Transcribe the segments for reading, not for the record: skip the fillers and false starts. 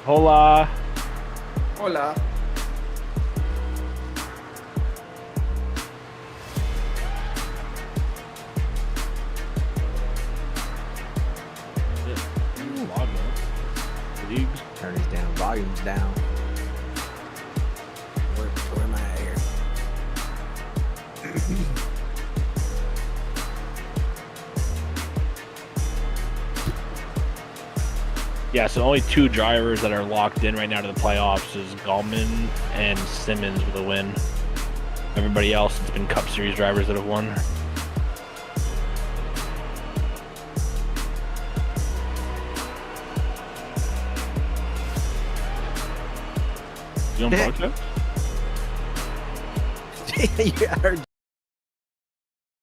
Hola. Hola. Leagues. Turn these down. Volume's down. Where am I at here? Yeah, so only two drivers that are locked in right now to the playoffs is Gallman and Simmons with a win. Everybody else, it's been Cup Series drivers that have won. You on broadcast? Yeah, I heard.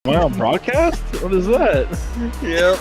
Am I on broadcast? What is that? Yep.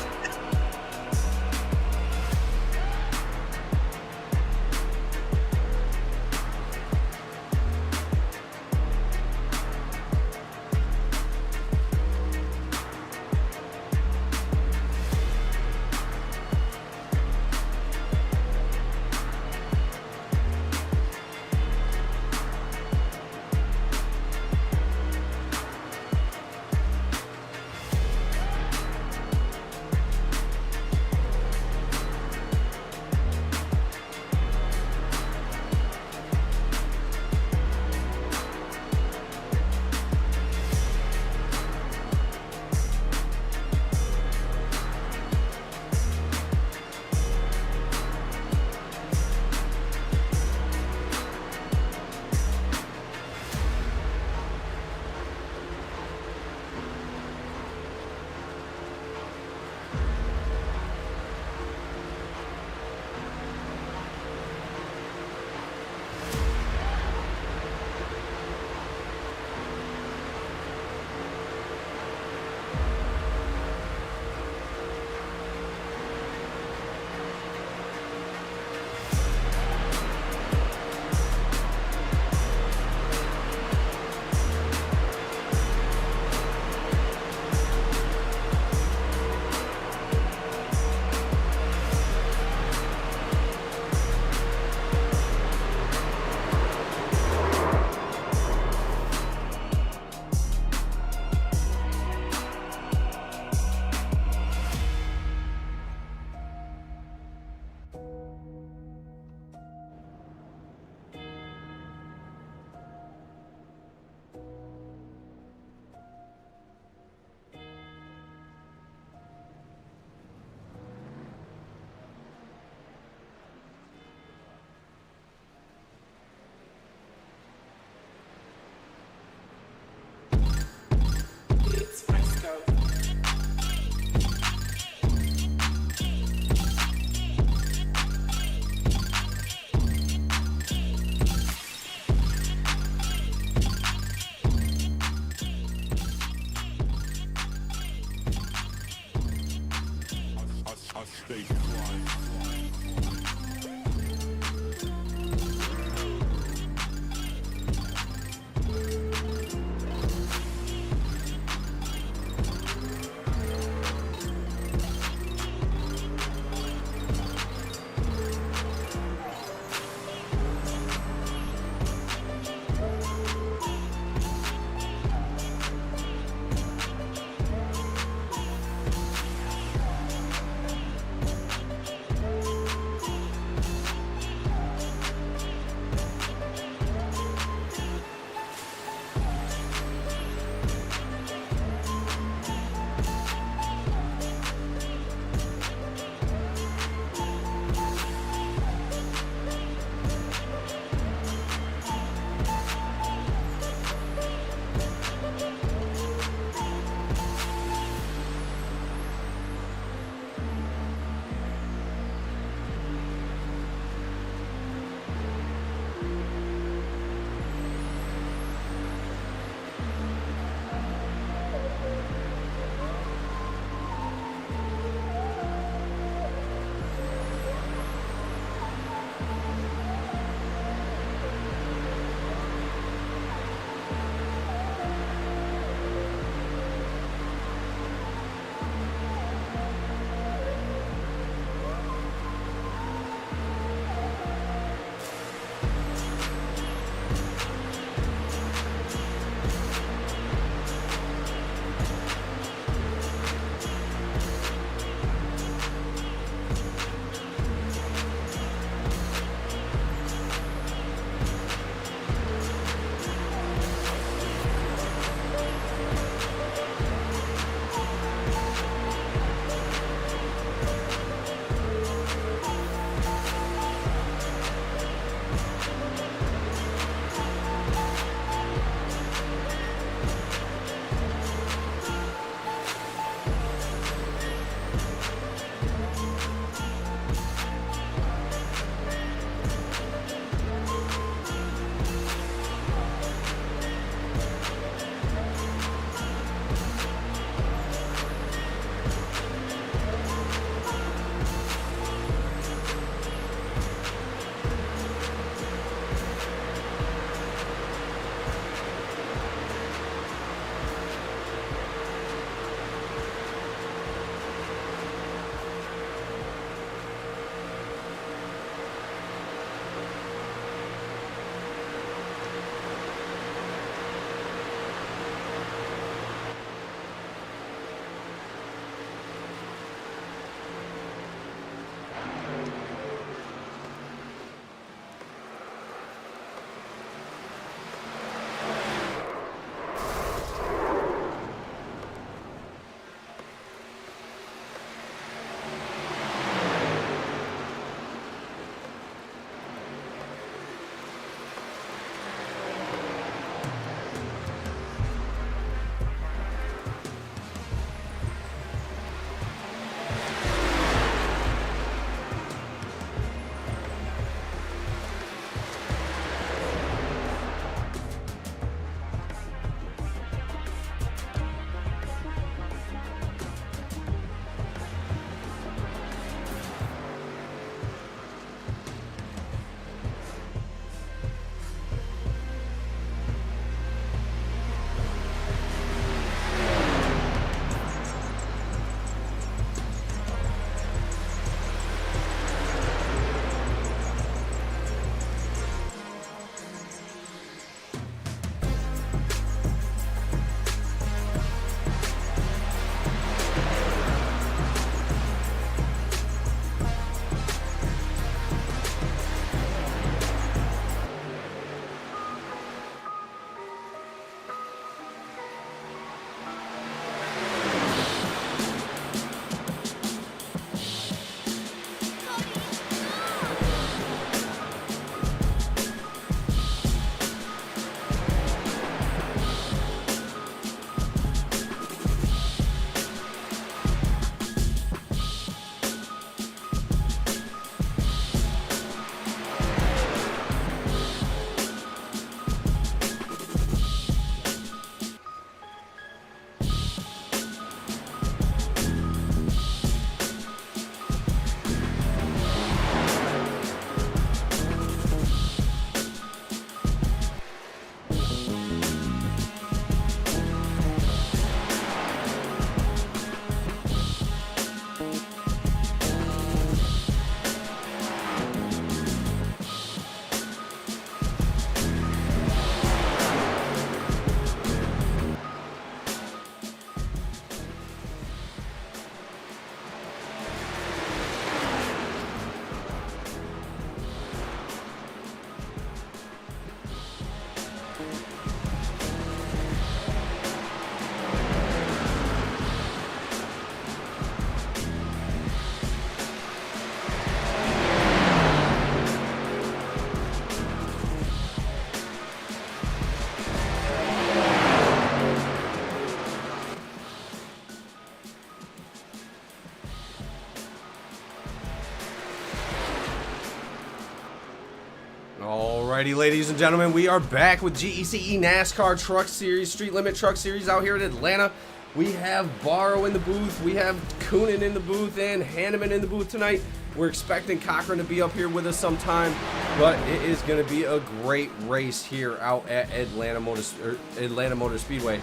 Alrighty, ladies and gentlemen, we are back with GEC NASCAR Truck Series, Street Limit Truck Series out here in Atlanta. We have Barrow in the booth, we have Coonan in the booth, and Hanneman in the booth tonight. We're expecting Cochran to be up here with us sometime, but it is going to be a great race here out at Atlanta Motor Speedway.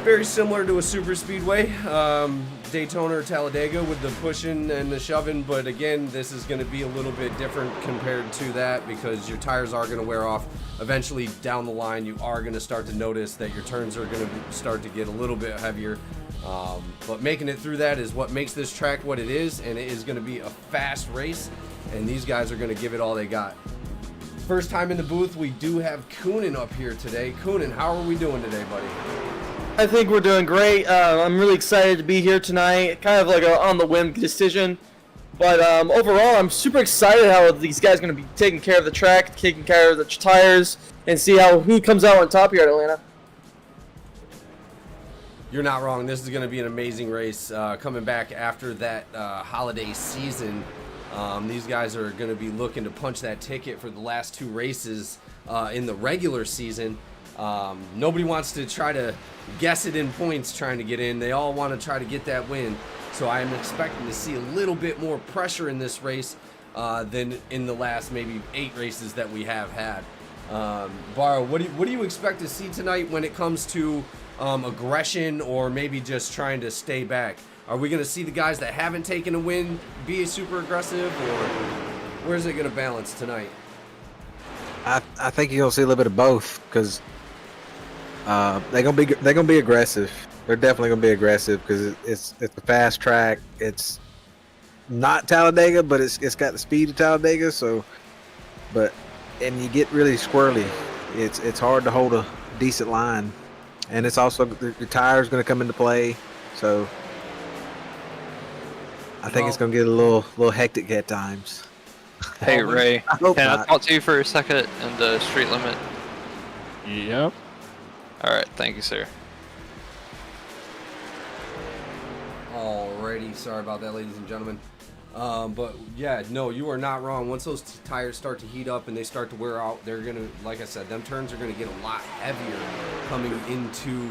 Very similar to a super speedway, Daytona or Talladega with the pushing and the shoving, but again, this is going to be a little bit different compared to that because your tires are going to wear off. Eventually, down the line, you are going to start to notice that your turns are going to start to get a little bit heavier. But making it through that is what makes this track what it is, and it is going to be a fast race, and these guys are going to give it all they got. First time in the booth, we do have Coonan up here today. Coonan, how are we doing today, buddy? I think we're doing great. I'm really excited to be here tonight. Kind of like a on-the-whim decision. But overall, I'm super excited how these guys are going to be taking care of the track, taking care of the tires, and see who comes out on top here at Atlanta. You're not wrong. This is going to be an amazing race. Coming back after that holiday season, these guys are going to be looking to punch that ticket for the last two races in the regular season. Nobody wants to try to guess it in points trying to get in. They all want to try to get that win. So I am expecting to see a little bit more pressure in this race than in the last maybe 8 races that we have had. Barrow, what do you expect to see tonight when it comes to aggression or maybe just trying to stay back? Are we going to see the guys that haven't taken a win be super aggressive, or where's it going to balance tonight? I think you're gonna see a little bit of both because they're gonna be aggressive. They're definitely gonna be aggressive because it's a fast track. It's not Talladega, but it's got the speed of Talladega. So, and you get really squirrely. It's hard to hold a decent line, and it's also the tires gonna come into play. So, I think it's gonna get a little hectic at times. Hey Ray, Can I talk to you for a second in the street limit? Yep. Alright, thank you, sir. Alrighty, sorry about that, ladies and gentlemen. But yeah, no, you are not wrong. Once those tires start to heat up and they start to wear out, they're gonna, like I said, them turns are gonna get a lot heavier coming into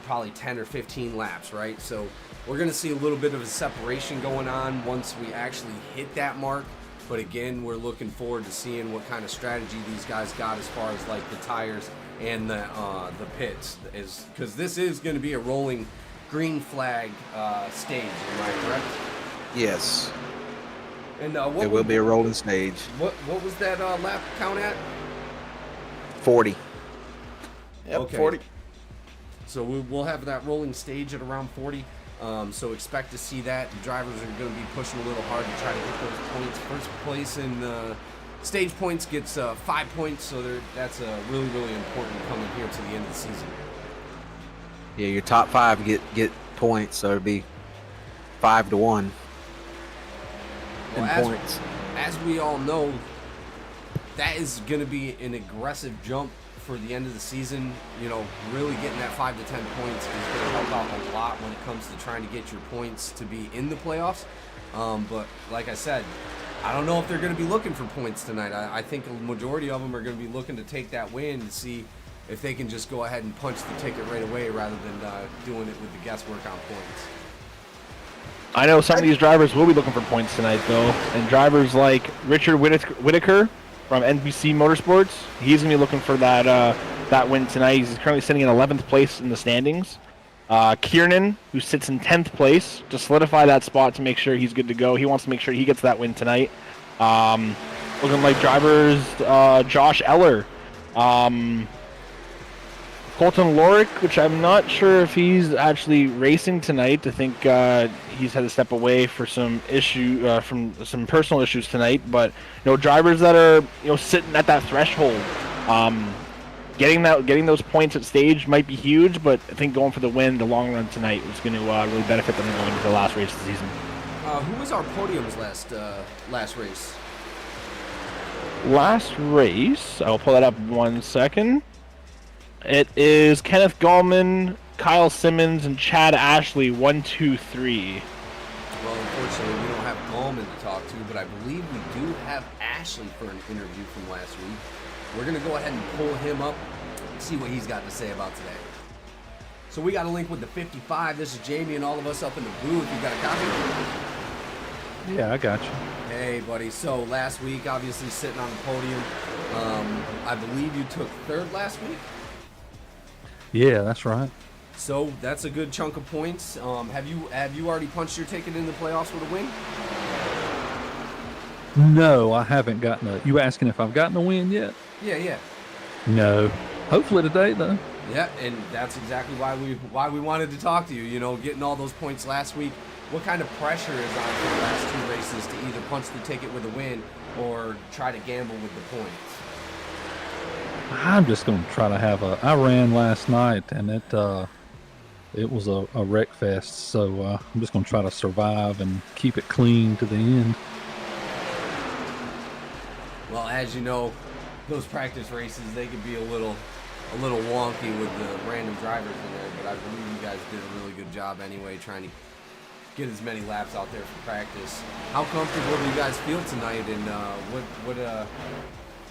probably 10 or 15 laps, right? So we're gonna see a little bit of a separation going on once we actually hit that mark. But again, we're looking forward to seeing what kind of strategy these guys got as far as like the tires and the pits, because this is going to be a rolling green flag stage. Am I correct? Yes. And it will be a rolling stage. What was that lap count at? 40. Yep, Okay. 40. So we'll have that rolling stage at around 40. So expect to see that. The drivers are going to be pushing a little hard to try to get those points. First place in stage points gets 5 points, so that's really, really important coming here to the end of the season. Yeah, your top 5 get points, so it'll be 5-1 in points. As we all know, that is going to be an aggressive jump for the end of the season. You know, really getting that 5 to 10 points is going to help out a lot when it comes to trying to get your points to be in the playoffs. But like I said, I don't know if they're going to be looking for points tonight. I think a majority of them are going to be looking to take that win to see if they can just go ahead and punch the ticket right away rather than doing it with the guesswork on points. I know some of these drivers will be looking for points tonight, though, and drivers like Richard Whitaker from NBC Motorsports, he's gonna be looking for that win tonight. He's currently sitting in 11th place in the standings. Kiernan, who sits in 10th place, to solidify that spot to make sure he's good to go. He wants to make sure he gets that win tonight. Looking like drivers, Josh Eller, Colton Lorick, which I'm not sure if he's actually racing tonight. I think he's had to step away for some from some personal issues tonight. But drivers that are sitting at that threshold, getting those points at stage might be huge. But I think going for the win, the long run tonight is going to really benefit them going into the last race of the season. Who was our podiums last race? Last race, I'll pull that up 1 second. It is Kenneth Gallman, Kyle Simmons, and Chad Ashley, 1, 2, 3. Well, unfortunately, we don't have Gallman to talk to, but I believe we do have have Ashley for an interview from last week. We're going to go ahead and pull him up, see what he's got to say about today. So we got a link with the 55. This is Jamie and all of us up in the booth. You got a copy? Yeah, I got you. Hey, buddy. So last week, obviously sitting on the podium, I believe you took third last week. Yeah, that's right. So that's a good chunk of points. Have you already punched your ticket in the playoffs with a win? No, I haven't gotten a. You asking if I've gotten a win yet? Yeah. No. Hopefully today, though. Yeah, and that's exactly why we wanted to talk to you. You know, getting all those points last week. What kind of pressure is on for the last 2 races to either punch the ticket with a win or try to gamble with the points? I'm just going to try to have a. I ran last night, and it was a wreck fest. So I'm just going to try to survive and keep it clean to the end. Well, as you know, those practice races, they could be a little wonky with the random drivers in there, but I believe you guys did a really good job anyway, trying to get as many laps out there for practice. How comfortable do you guys feel tonight, and what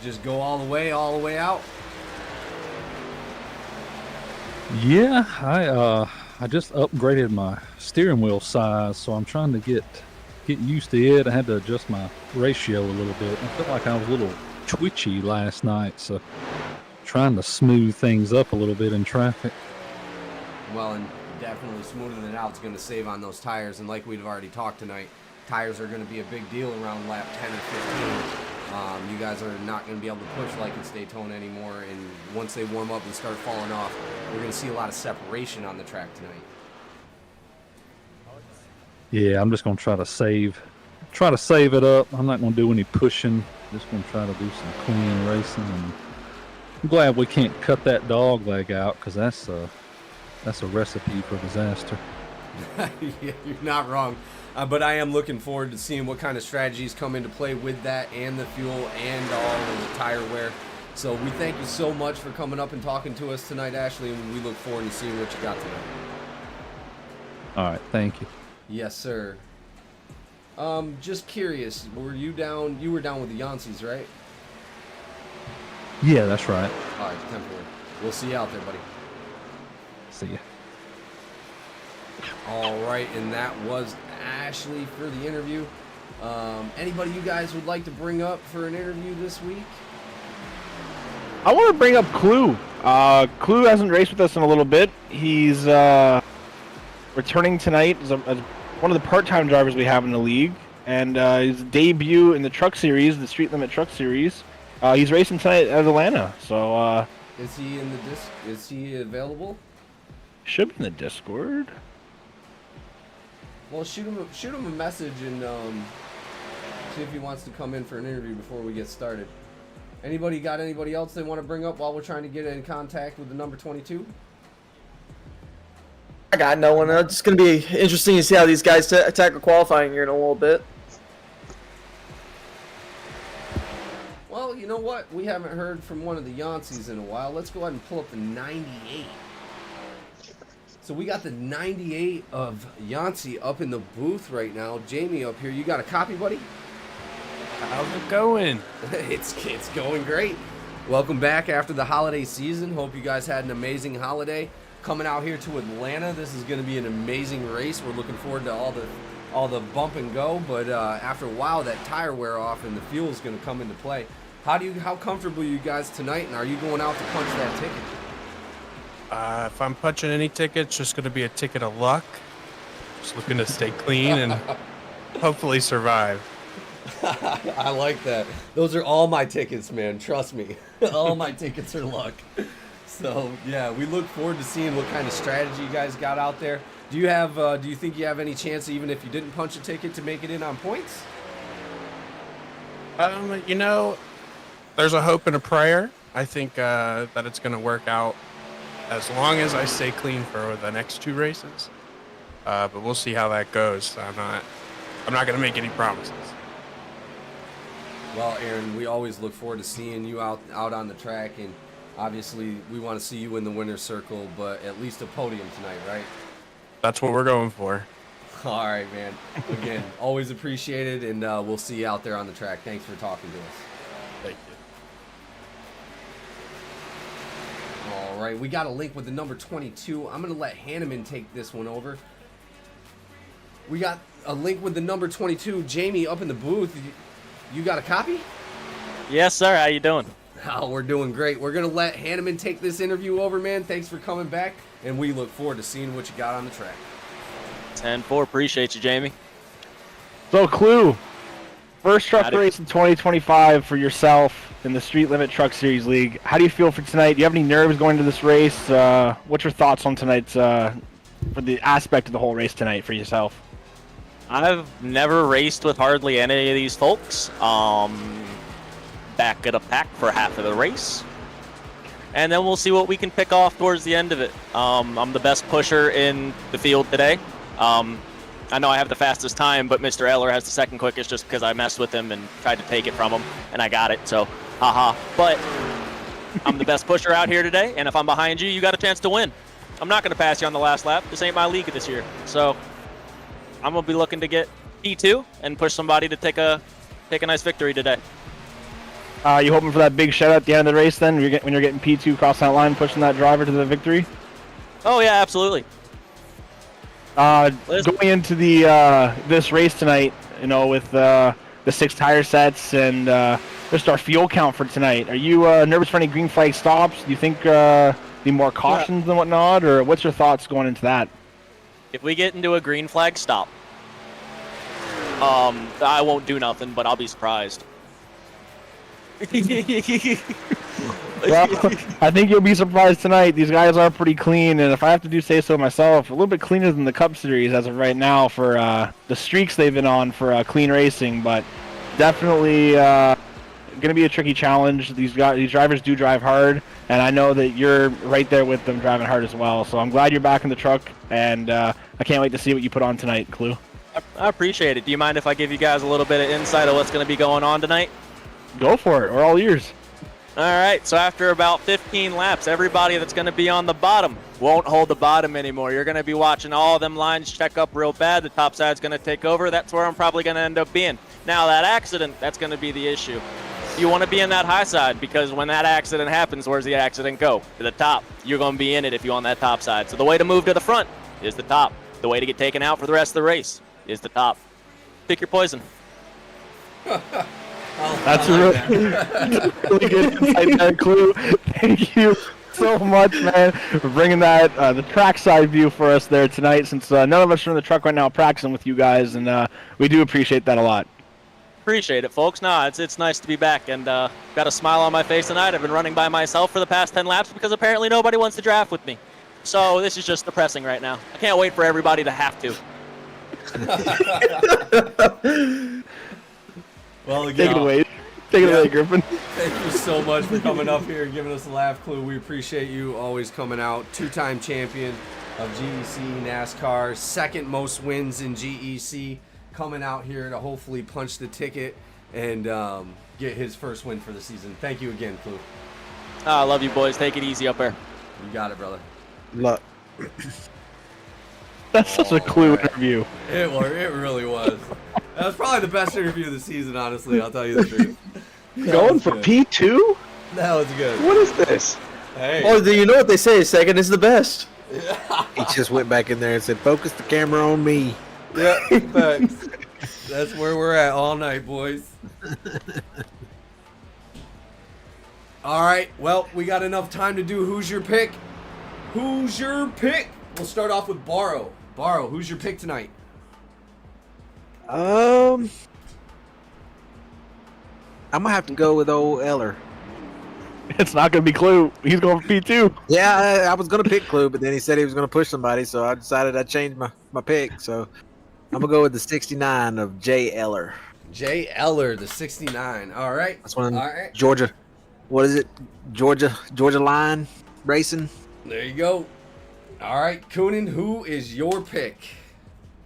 just go all the way out? Yeah, I just upgraded my steering wheel size, so I'm trying to get used to it. I had to adjust my ratio a little bit. I felt like I was a little twitchy last night, so trying to smooth things up a little bit in traffic. Well, and definitely smoothing it out is going to save on those tires, and like we've already talked tonight, tires are going to be a big deal around lap 10 or 15. You guys are not going to be able to push like it's Daytona anymore, and once they warm up and start falling off, we're going to see a lot of separation on the track tonight. Yeah, I'm just going to try to save it up. I'm not going to do any pushing. Just going to try to do some clean racing. And I'm glad we can't cut that dog leg out, because that's a recipe for disaster. Yeah, you're not wrong. But I am looking forward to seeing what kind of strategies come into play with that, and the fuel, and all of the tire wear. So we thank you so much for coming up and talking to us tonight, Ashley, and we look forward to seeing what you got tonight. All right, thank you. Yes, sir. Just curious, were you down? You were down with the Yanceys, right? Yeah, that's right. All right, temporary. We'll see you out there, buddy. See ya. All right, and that was Ashley for the interview. Anybody you guys would like to bring up for an interview this week? I want to bring up Clue. Clue hasn't raced with us in a little bit. He's returning tonight as one of the part-time drivers we have in the league, and his debut in the truck series, the StreetLimit truck series. He's racing tonight at Atlanta. So Is he in the disc? Is he available? should be in the Discord. Well, shoot him a message and see if he wants to come in for an interview before we get started. Anybody got anybody else they want to bring up while we're trying to get in contact with the number 22? I got no one. It's going to be interesting to see how these guys tackle qualifying here in a little bit. Well, you know what? We haven't heard from one of the Yanceys in a while. Let's go ahead and pull up the 98. So we got the 98 of Yancey up in the booth right now. Jamie up here. You got a copy, buddy? How's it going? It's going great. Welcome back after the holiday season. Hope you guys had an amazing holiday. Coming out here to Atlanta, this is going to be an amazing race. We're looking forward to all the bump and go, but after a while, that tire wear off and the fuel is going to come into play. How comfortable are you guys tonight, and are you going out to punch that ticket? If I'm punching any ticket, it's just going to be a ticket of luck. Just looking to stay clean and hopefully survive. I like that. Those are all my tickets, man. Trust me. All my tickets are luck. So, yeah, we look forward to seeing what kind of strategy you guys got out there. Do you think you have any chance, even if you didn't punch a ticket, to make it in on points? You know, there's a hope and a prayer. I think that it's going to work out as long as I stay clean for the next 2 races. But we'll see how that goes. I'm not going to make any promises. Well, Aaron, we always look forward to seeing you out on the track, and obviously we want to see you in the winner's circle, but at least a podium tonight, right? That's what we're going for. All right, man. Again, always appreciated, and we'll see you out there on the track. Thanks for talking to us. Thank you. All right, we got a link with the number 22. I'm going to let Hanneman take this one over. We got a link with the number 22. Jamie, up in the booth. You got a copy? Yes, sir. How you doing? Oh, we're doing great. We're going to let Hanneman take this interview over, man. Thanks for coming back, and we look forward to seeing what you got on the track. 10-4. Appreciate you, Jamie. So, Clue, first truck Howdy. race in 2025 for yourself in the Street Limit Truck Series League. How do you feel for tonight? Do you have any nerves going to this race? What's your thoughts on tonight's, for the aspect of the whole race tonight for yourself? I've never raced with hardly any of these folks. Back at a pack for half of the race. And then we'll see what we can pick off towards the end of it. I'm the best pusher in the field today. I know I have the fastest time, but Mr. Eller has the second quickest just because I messed with him and tried to take it from him, and I got it, so haha. But I'm the best pusher out here today, and if I'm behind you, you got a chance to win. I'm not going to pass you on the last lap. This ain't my league this year. So I'm going to be looking to get P2 and push somebody to take a nice victory today. You hoping for that big shutout at the end of the race then, when you're getting P2 across that line, pushing that driver to the victory? Oh, yeah, absolutely. Going into the this race tonight, you know, with the 6 tire sets and just our fuel count for tonight, are you nervous for any green flag stops? Do you think be more cautions and whatnot, or what's your thoughts going into that? If we get into a green flag stop, I won't do nothing, but I'll be surprised. Well, I think you'll be surprised tonight. These guys are pretty clean, and if I have to say so myself, a little bit cleaner than the Cup Series as of right now for the streaks they've been on for clean racing, but definitely going to be a tricky challenge. These drivers do drive hard, and I know that you're right there with them driving hard as well. So I'm glad you're back in the truck, and I can't wait to see what you put on tonight, Clue. I appreciate it. Do you mind if I give you guys a little bit of insight of what's going to be going on tonight? Go for it. We're all ears. All right, so after about 15 laps, everybody that's going to be on the bottom won't hold the bottom anymore. You're going to be watching all of them lines check up real bad. The top side's going to take over. That's where I'm probably going to end up being. Now, that accident, that's going to be the issue. You want to be in that high side because when that accident happens, where's the accident go? To the top. You're going to be in it if you're on that top side. So the way to move to the front is the top. The way to get taken out for the rest of the race is the top. Pick your poison. That's really good insight there, Clue. Thank you so much, man, for bringing that the trackside view for us there tonight. Since none of us are in the truck right now practicing with you guys, and we do appreciate that a lot. Appreciate it, folks. No, it's nice to be back, and got a smile on my face tonight. I've been running by myself for the past 10 laps because apparently nobody wants to draft with me. So this is just depressing right now. I can't wait for everybody to have to. Well, again, Take it away. Take it away, Griffin. thank you so much for coming up here and giving us a laugh, Clue. We appreciate you always coming out. 2-time champion of GEC NASCAR, second most wins in GEC, coming out here to hopefully punch the ticket and get his first win for the season. Thank you again, Clue. I love you, boys. Take it easy up there. You got it, brother. Look, That's such a Clue interview. It really was. That was probably the best interview of the season, honestly. I'll tell you the truth. Going for P2? That was good. What is this? Hey. Oh, do you know what they say? Second is the best. he just went back in there and said, "Focus the camera on me." Yeah, thanks. That's where we're at all night, boys. All right, well, we got enough time to do Who's Your Pick? Who's Your Pick? We'll start off with Borrow. Borrow, who's your pick tonight? I'm gonna have to go with old Eller. It's not going to be Clue. He's going for P2. Yeah, I was gonna pick Clue, but then he said he was gonna push somebody, so I decided I'd change my pick. So I'm gonna go with the 69 of J. Eller. J. Eller, the 69. All right. That's one. All right. Georgia. What is it? Georgia Line Racing. There you go. All right, Coonan, who is your pick?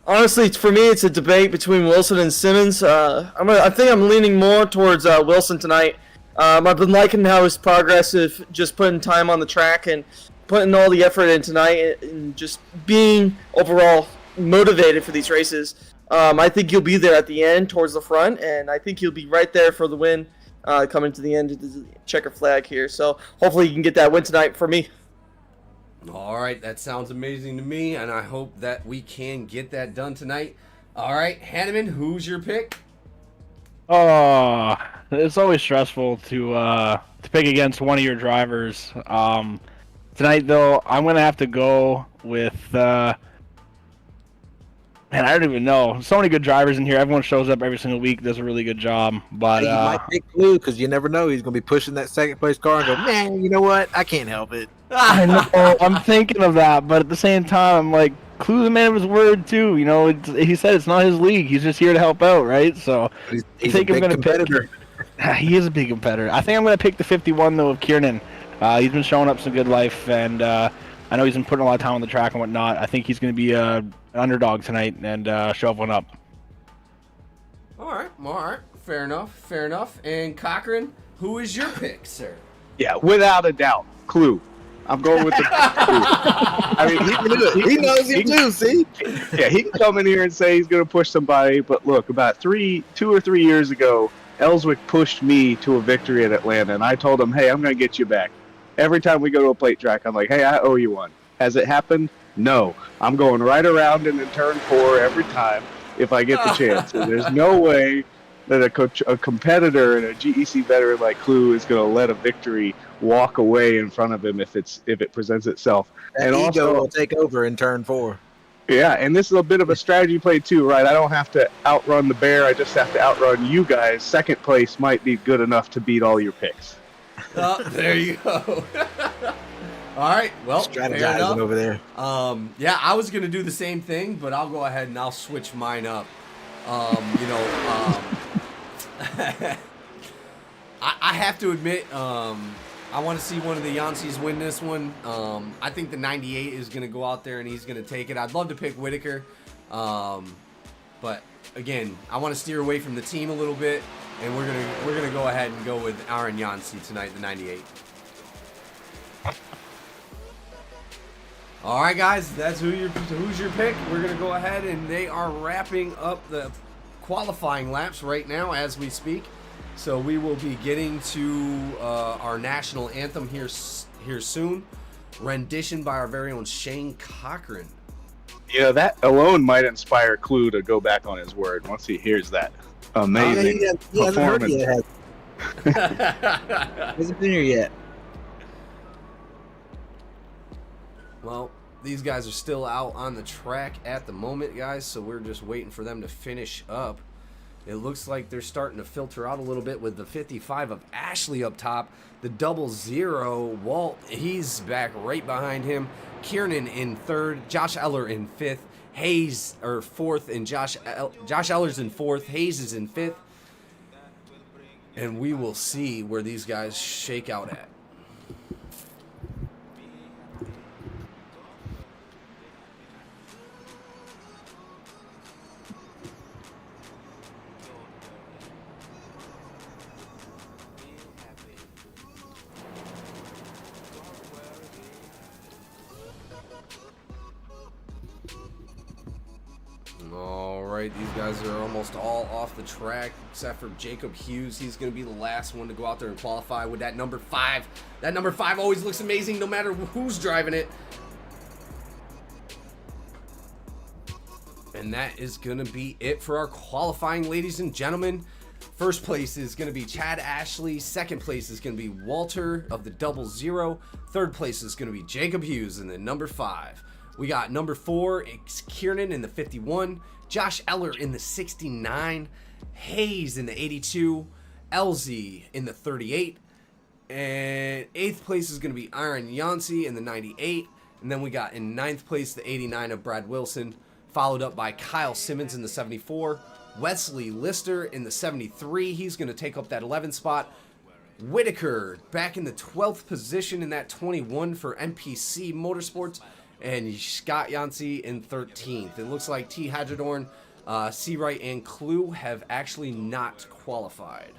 Honestly, for me, it's a debate between Wilson and Simmons. I think I'm leaning more towards Wilson tonight. I've been liking how he's progressive, just putting time on the track and putting all the effort in tonight, and just being overall motivated for these races. I think you'll be there at the end towards the front, and I think you'll be right there for the win coming to the end of the checker flag here. So hopefully you can get that win tonight for me. All right, that sounds amazing to me, and I hope that we can get that done tonight. All right, Hanneman, who's your pick? Oh, it's always stressful to pick against one of your drivers. Tonight, though, I'm gonna have to go with. Man, I don't even know. So many good drivers in here. Everyone shows up every single week, does a really good job. But You might pick Clue because you never know. He's going to be pushing that second place car and go, man, you know what? I can't help it. I know I'm thinking of that, but at the same time, I'm like, Clue's a man of his word too. You know, he said it's not his league. He's just here to help out, right? So He's I think a I'm big gonna competitor. He is a big competitor. I think I'm gonna pick the 51 though of Kiernan. He's been showing up some good life, and I know he's been putting a lot of time on the track and whatnot. I think he's gonna be an underdog tonight and show one up. All right. Fair enough. And Cochran, who is your pick, sir? Yeah, without a doubt, Clue. I'm going with the Clue. I mean, He knows him too, see? yeah, he can come in here and say he's going to push somebody, but look, about 2 or 3 years ago, Ellswick pushed me to a victory at Atlanta, and I told him, hey, I'm going to get you back. Every time we go to a plate track, I'm like, hey, I owe you one. Has it happened? No. I'm going right around and in turn 4 every time if I get the chance. And there's no way that a competitor and a GEC veteran like Clue is going to let a victory walk away in front of him if it presents itself. That and ego also, will take over in turn 4. yeah, and this is a bit of a strategy play too, right? I don't have to outrun the bear. I just have to outrun you guys. Second place might be good enough to beat all your picks. There you go. All right, well, fair Strategizing enough. over there. Yeah, I was gonna do the same thing, but I'll go ahead and I'll switch mine up. I have to admit, I want to see one of the Yanceys win this one. I think the 98 is gonna go out there and he's gonna take it. I'd love to pick Whitaker, but again, I want to steer away from the team a little bit, and we're gonna go ahead and go with Aaron Yancey tonight, the 98. All right, guys, that's who's your pick. We're gonna go ahead, and they are wrapping up the qualifying laps right now as we speak. So we will be getting to our national anthem here soon, rendition by our very own Shane Cochran. You know, that alone might inspire Clue to go back on his word once he hears that amazing He hasn't heard performance. it yet. Hasn't been here yet. Well, these guys are still out on the track at the moment, guys, so we're just waiting for them to finish up. It looks like they're starting to filter out a little bit with the 55 of Ashley up top. The 00, Walt, he's back right behind him. Kiernan in third, Josh Eller in fifth, Hayes or fourth, and Josh Eller's in fourth, Hayes is in fifth. And we will see where these guys shake out at. All right, these guys are almost all off the track except for Jacob Hughes. He's going to be the last one to go out there and qualify with that number 5. That number 5 always looks amazing no matter who's driving it. And that is going to be it for our qualifying, ladies and gentlemen. First place is going to be Chad Ashley. Second place is going to be Walter of the 00. Third place is going to be Jacob Hughes in the number 5. We got number 4, it's Kiernan in the 51, Josh Eller in the 69, Hayes in the 82, LZ in the 38, and 8th place is going to be Aaron Yancey in the 98, and then we got in 9th place the 89 of Brad Wilson, followed up by Kyle Simmons in the 74, Wesley Lister in the 73, he's going to take up that 11th spot, Whitaker back in the 12th position in that 21 for NPC Motorsports, and Scott Yancey in 13th. It looks like T. Hadjadorn, Seawright, and Clue have actually not qualified.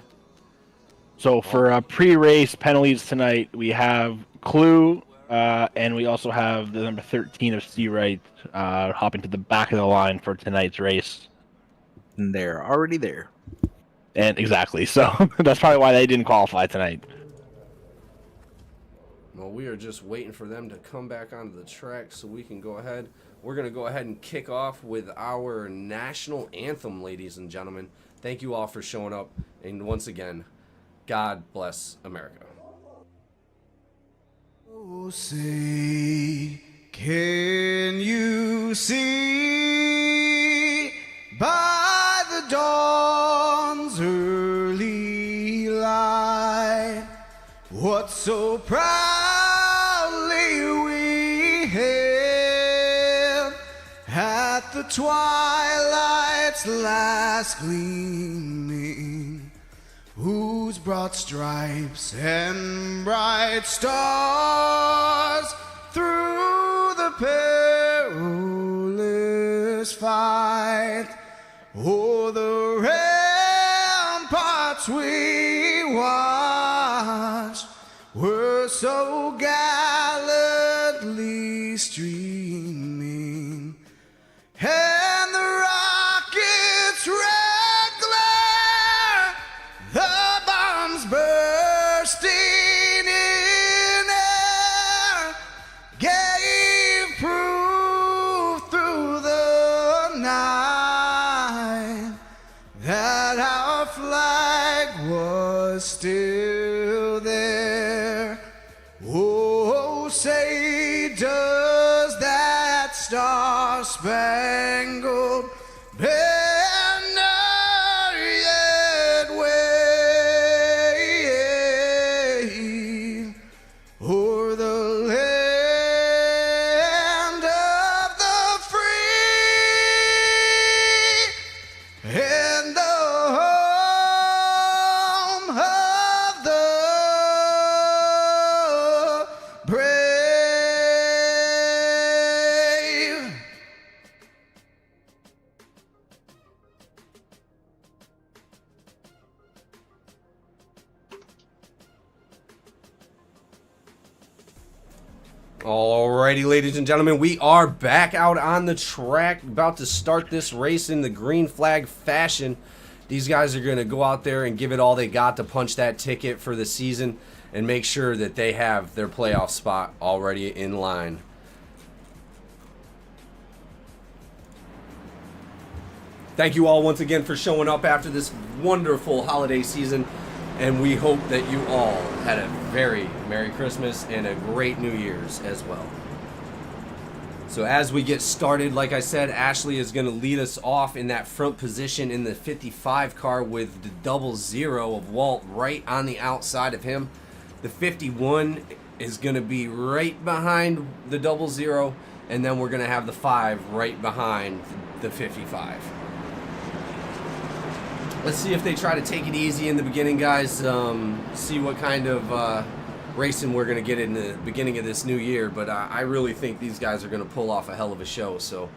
So for pre-race penalties tonight, we have Clue And we also have the number 13 of C Right hopping to the back of the line for tonight's race. And they're already there. And exactly, so that's probably why they didn't qualify tonight. Well, we are just waiting for them to come back onto the track so we can go ahead. We're going to go ahead and kick off with our national anthem, ladies and gentlemen. Thank you all for showing up. And once again, God bless America. Oh, say, can you see by the dawn's early light what so proudly we hailed at the twilight's last gleaming, whose broad stripes and bright stars through the perilous fight o'er the ramparts we watched were so gallantly streaming, and the rocket's red glare, the bombs bursting in air, gave proof through the night that our flag was still there. Oh, say does that star-spangled banner yet wave o'er the land of the free and the home of the brave? Alrighty, ladies and gentlemen, we are back out on the track, about to start this race in the green flag fashion. These guys are going to go out there and give it all they got to punch that ticket for the season and make sure that they have their playoff spot already in line. Thank you all once again for showing up after this wonderful holiday season, and we hope that you all had a very Merry Christmas and a great New Year's as well. So as we get started, like I said, Ashley is going to lead us off in that front position in the 55 car with the 00 of Walt right on the outside of him. The 51 is going to be right behind the 00, and then we're going to have the 5 right behind the 55. Let's see if they try to take it easy in the beginning, guys. See what kind of racing we're going to get in the beginning of this new year. But I really think these guys are going to pull off a hell of a show. So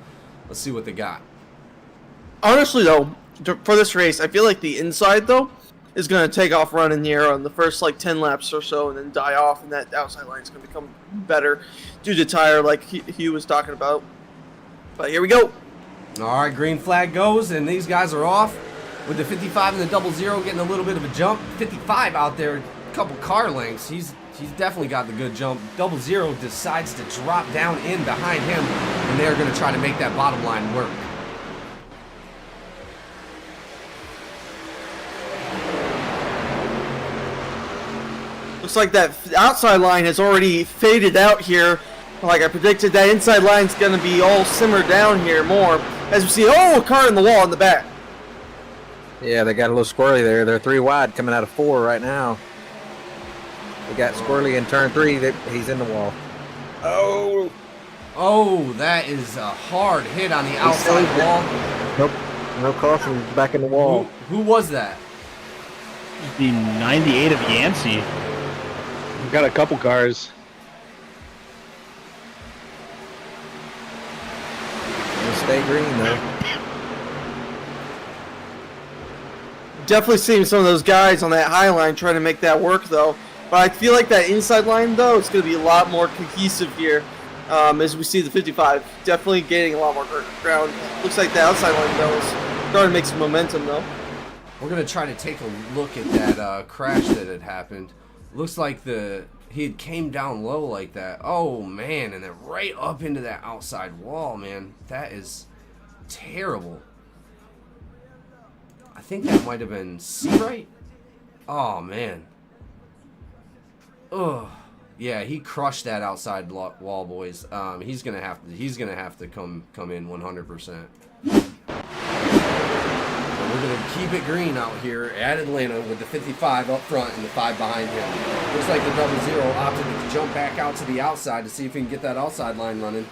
let's see what they got. Honestly, though, for this race, I feel like the inside, though, is going to take off running here on the first, like, 10 laps or so and then die off. And that outside line is going to become better due to tire, like he was talking about. But here we go. All right, green flag goes, and these guys are off. With the 55 and the 00 getting a little bit of a jump. 55 out there, a couple car lengths. He's definitely got the good jump. 00 decides to drop down in behind him, and they're going to try to make that bottom line work. Looks like that outside line has already faded out here. Like I predicted, that inside line's going to be all simmered down here more. As we see, oh, a car in the wall in the back. Yeah, they got a little squirrely there. They're 3 wide coming out of 4 right now. They got squirrely in turn 3. He's in the wall. Oh, that is a hard hit on the outside wall. Nope. No caution. Back in the wall. Who was that? The 98 of Yancey. We've got a couple cars. Stay green, though. Definitely seeing some of those guys on that high line trying to make that work, though. But I feel like that inside line, though, it's going to be a lot more cohesive here as we see the 55. Definitely gaining a lot more ground. Looks like the outside line, though, is starting to make some momentum, though. We're going to try to take a look at that crash that had happened. Looks like he had came down low like that. Oh, man, and then right up into that outside wall, man. That is terrible. I think that might have been C-Right. Oh, man. Ugh. Yeah, he crushed that outside wall, boys. He's gonna have to come in 100%. We're gonna keep it green out here at Atlanta with the 55 up front and the 5 behind him. Looks like the 00 opted to jump back out to the outside to see if he can get that outside line running.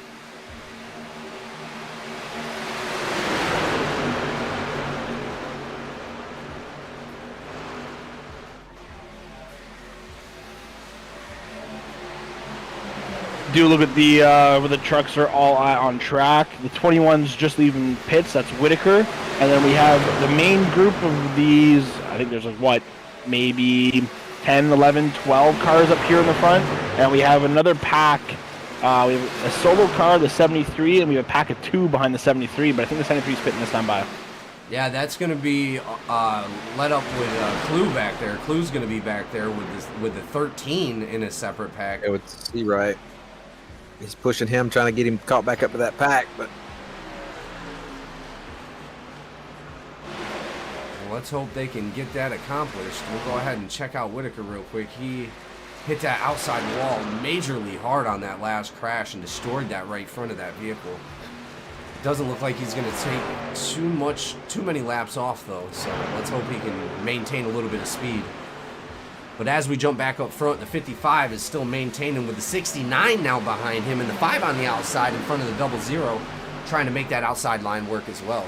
Do look at the where the trucks are all on track. The 21's just leaving pits. That's Whitaker, and then we have the main group of these. I think there's like what, maybe 10, 11, 12 cars up here in the front, and we have another pack. We have a solo car, the 73, and we have a pack of 2 behind the 73. But I think the 73 is pitting this time by. Yeah, that's going to be let up with Clue back there. Clue's going to be back there with the 13 in a separate pack. Yeah, with C-Right. He's pushing him, trying to get him caught back up to that pack, but well, let's hope they can get that accomplished. We'll go ahead and check out Whitaker real quick. He hit that outside wall majorly hard on that last crash and destroyed that right front of that vehicle. Doesn't look like he's going to take too many laps off though, so let's hope he can maintain a little bit of speed. But as we jump back up front, the 55 is still maintaining with the 69 now behind him and the 5 on the outside in front of the 00, trying to make that outside line work as well.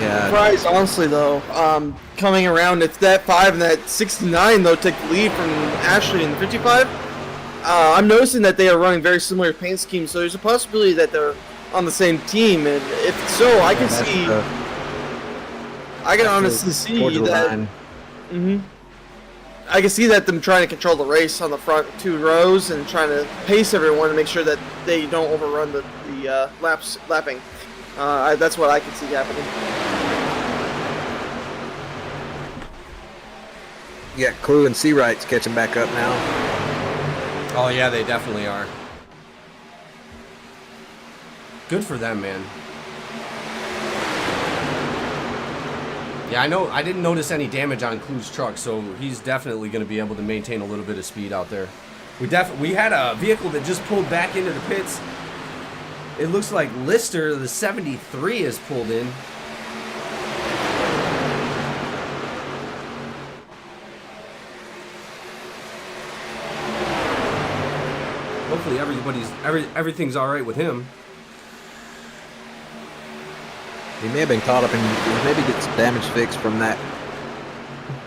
yeah. Surprised, honestly, though, coming around, if that 5 and that 69, though, take the lead from Ashley in the 55, I'm noticing that they are running very similar paint schemes, so there's a possibility that they're on the same team, and if so, I can see... I can honestly see that. I can see that them trying to control the race on the front 2 rows and trying to pace everyone to make sure that they don't overrun the lapping. That's what I can see happening. Yeah, Clue and C-Right's catching back up now. Oh yeah, they definitely are. Good for them, man. Yeah, I know. I didn't notice any damage on Clue's truck, so he's definitely going to be able to maintain a little bit of speed out there. We had a vehicle that just pulled back into the pits. It looks like Lister, the 73, is pulled in. Hopefully everything's all right with him. He may have been caught up and maybe get some damage fixed from that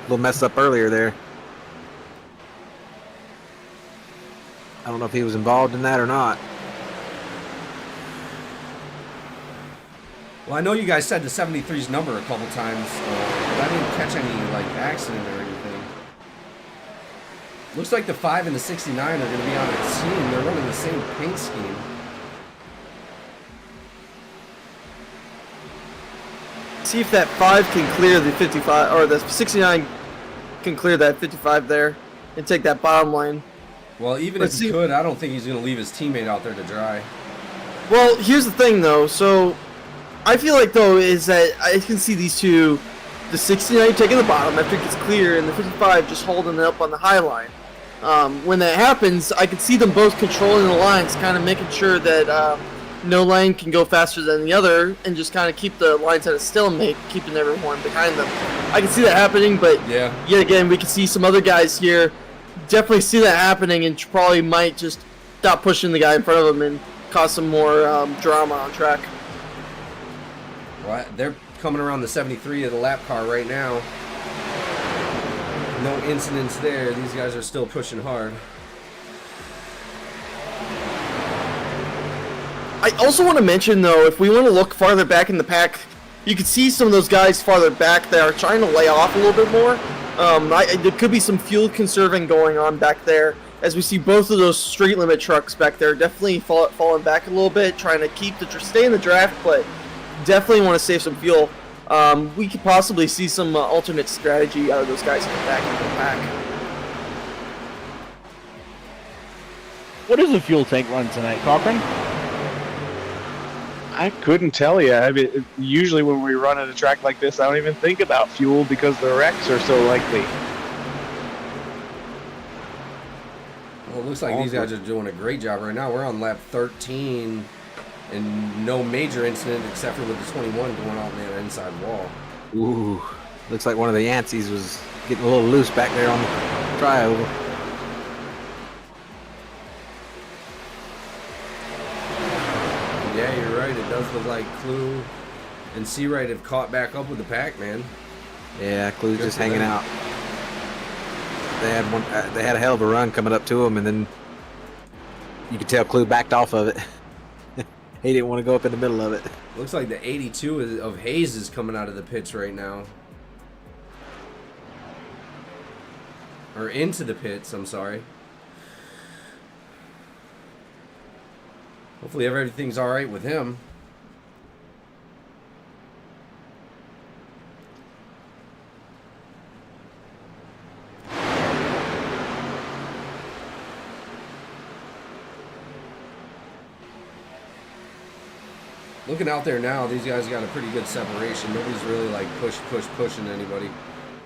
little mess up earlier there. I don't know if he was involved in that or not. Well, I know you guys said the 73's number a couple times, but I didn't catch any like accident or anything. Looks like the 5 and the 69 are going to be on a team. They're running the same paint scheme. See if that 5 can clear the 55, or the 69 can clear that 55 there and take that bottom line. Well, even if he could, I don't think he's going to leave his teammate out there to dry. Well, here's the thing, though. So, I feel like, though, is that I can see these two, the 69 taking the bottom after it gets clear, and the 55 just holding it up on the high line. When that happens, I can see them both controlling the lines, kind of making sure that no lane can go faster than the other, and just kind of keep the lines at a stalemate, keeping everyone behind them. I can see that happening, but yeah, yet again, we can see some other guys here definitely see that happening and probably might just stop pushing the guy in front of them and cause some more drama on track. Well, they're coming around the 73 of the lap car right now. No incidents there. These guys are still pushing hard. I also want to mention, though, if we want to look farther back in the pack, you can see some of those guys farther back that are trying to lay off a little bit more. There could be some fuel conserving going on back there, as we see both of those street limit trucks back there definitely falling back a little bit, trying to stay in the draft, but definitely want to save some fuel. We could possibly see some alternate strategy out of those guys coming back into the pack. What does the fuel tank run tonight, Cochran? I couldn't tell you. I mean, usually when we run at a track like this, I don't even think about fuel because the wrecks are so likely. Well, it looks like these guys are doing a great job right now. We're on lap 13 and no major incident except for with the 21 going out in the inside wall. Ooh, looks like one of the Yanceys was getting a little loose back there on the trioval. Yeah, you're right. It does look like Clue and Seawright have caught back up with the pack, man. Yeah, Clue's Good just for hanging them. out. They had a hell of a run coming up to him, and then you could tell Clue backed off of it. He didn't want to go up in the middle of it. Looks like the 82 of Hayes is coming out of the pits right now. Or into the pits, I'm sorry. Hopefully everything's all right with him. Looking out there now, these guys got a pretty good separation. Nobody's really like pushing anybody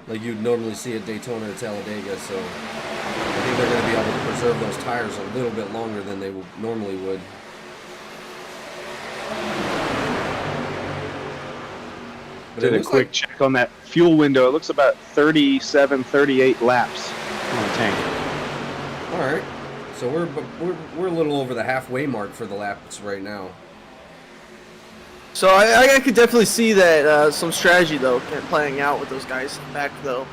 like you'd normally see at Daytona or Talladega. So I think they're going to be able to preserve those tires a little bit longer than they normally would. But Did a quick check on that fuel window. It looks about 37, 38 laps on the tank. All right, so we're a little over the halfway mark for the laps right now. So I could definitely see that some strategy though playing out with those guys back though.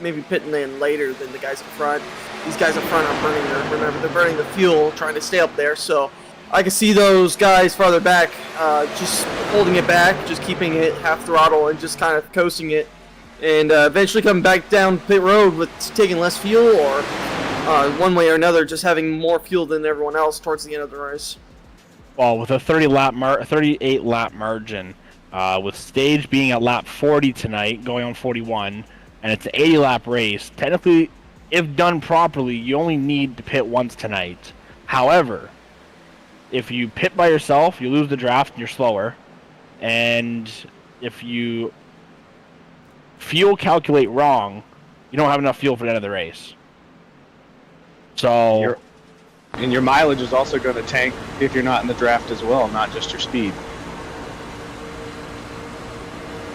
Maybe pitting in later than the guys in front. These guys in front are they're burning the fuel, trying to stay up there. So I can see those guys farther back, just holding it back, just keeping it half throttle and just kind of coasting it, and eventually coming back down pit road with taking less fuel, or one way or another, just having more fuel than everyone else towards the end of the race. Well, with a 38 lap margin, with stage being at lap 40 tonight, going on 41, and it's an 80 lap race, technically, if done properly, you only need to pit once tonight. However, if you pit by yourself, you lose the draft and you're slower. And if you fuel calculate wrong, you don't have enough fuel for the end of the race. So... And your mileage is also going to tank if you're not in the draft as well, not just your speed.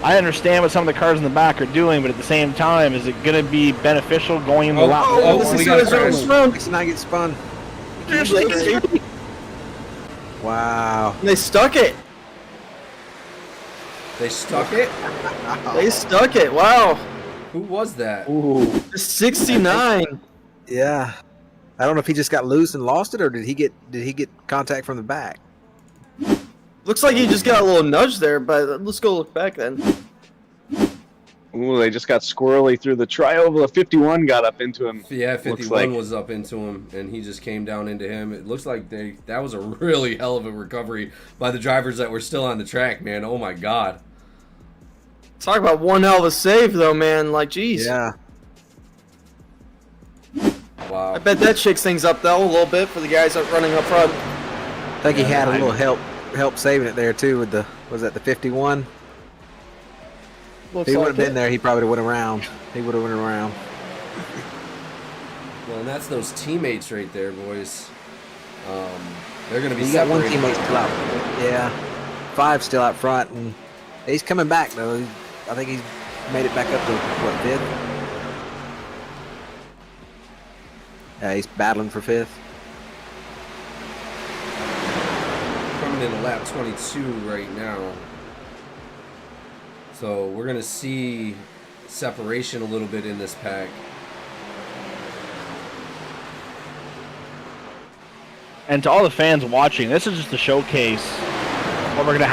I understand what some of the cars in the back are doing, but at the same time, is it going to be beneficial going in the lap? We got a It's not get spun. Wow. They stuck it. They stuck it? They stuck it. Wow. Who was that? Ooh. 69. Yeah. I don't know if he just got loose and lost it, or did he get contact from the back? Looks like he just got a little nudge there, but let's go look back then. Ooh, they just got squirrely through the trioval. 51 got up into him. Yeah, 51 was up into him, and he just came down into him. It looks like that was a really hell of a recovery by the drivers that were still on the track, man. Oh my God. Talk about one hell of a save, though, man. Like, geez. Yeah. Wow. I bet that shakes things up, though, a little bit for the guys up running up front. I think he had a little help saving it there too with the the 51. If he would have been there, he probably would have around. He would have went around. Well, and that's those teammates right there, boys. They're going to be You got one separated. teammate still out. Yeah, 5 still out front, and he's coming back though. I think he's made it back up to what, 5th? Yeah, he's battling for 5th. Coming in lap 22 right now. So we're going to see separation a little bit in this pack. And to all the fans watching, this is just a showcase what we're gonna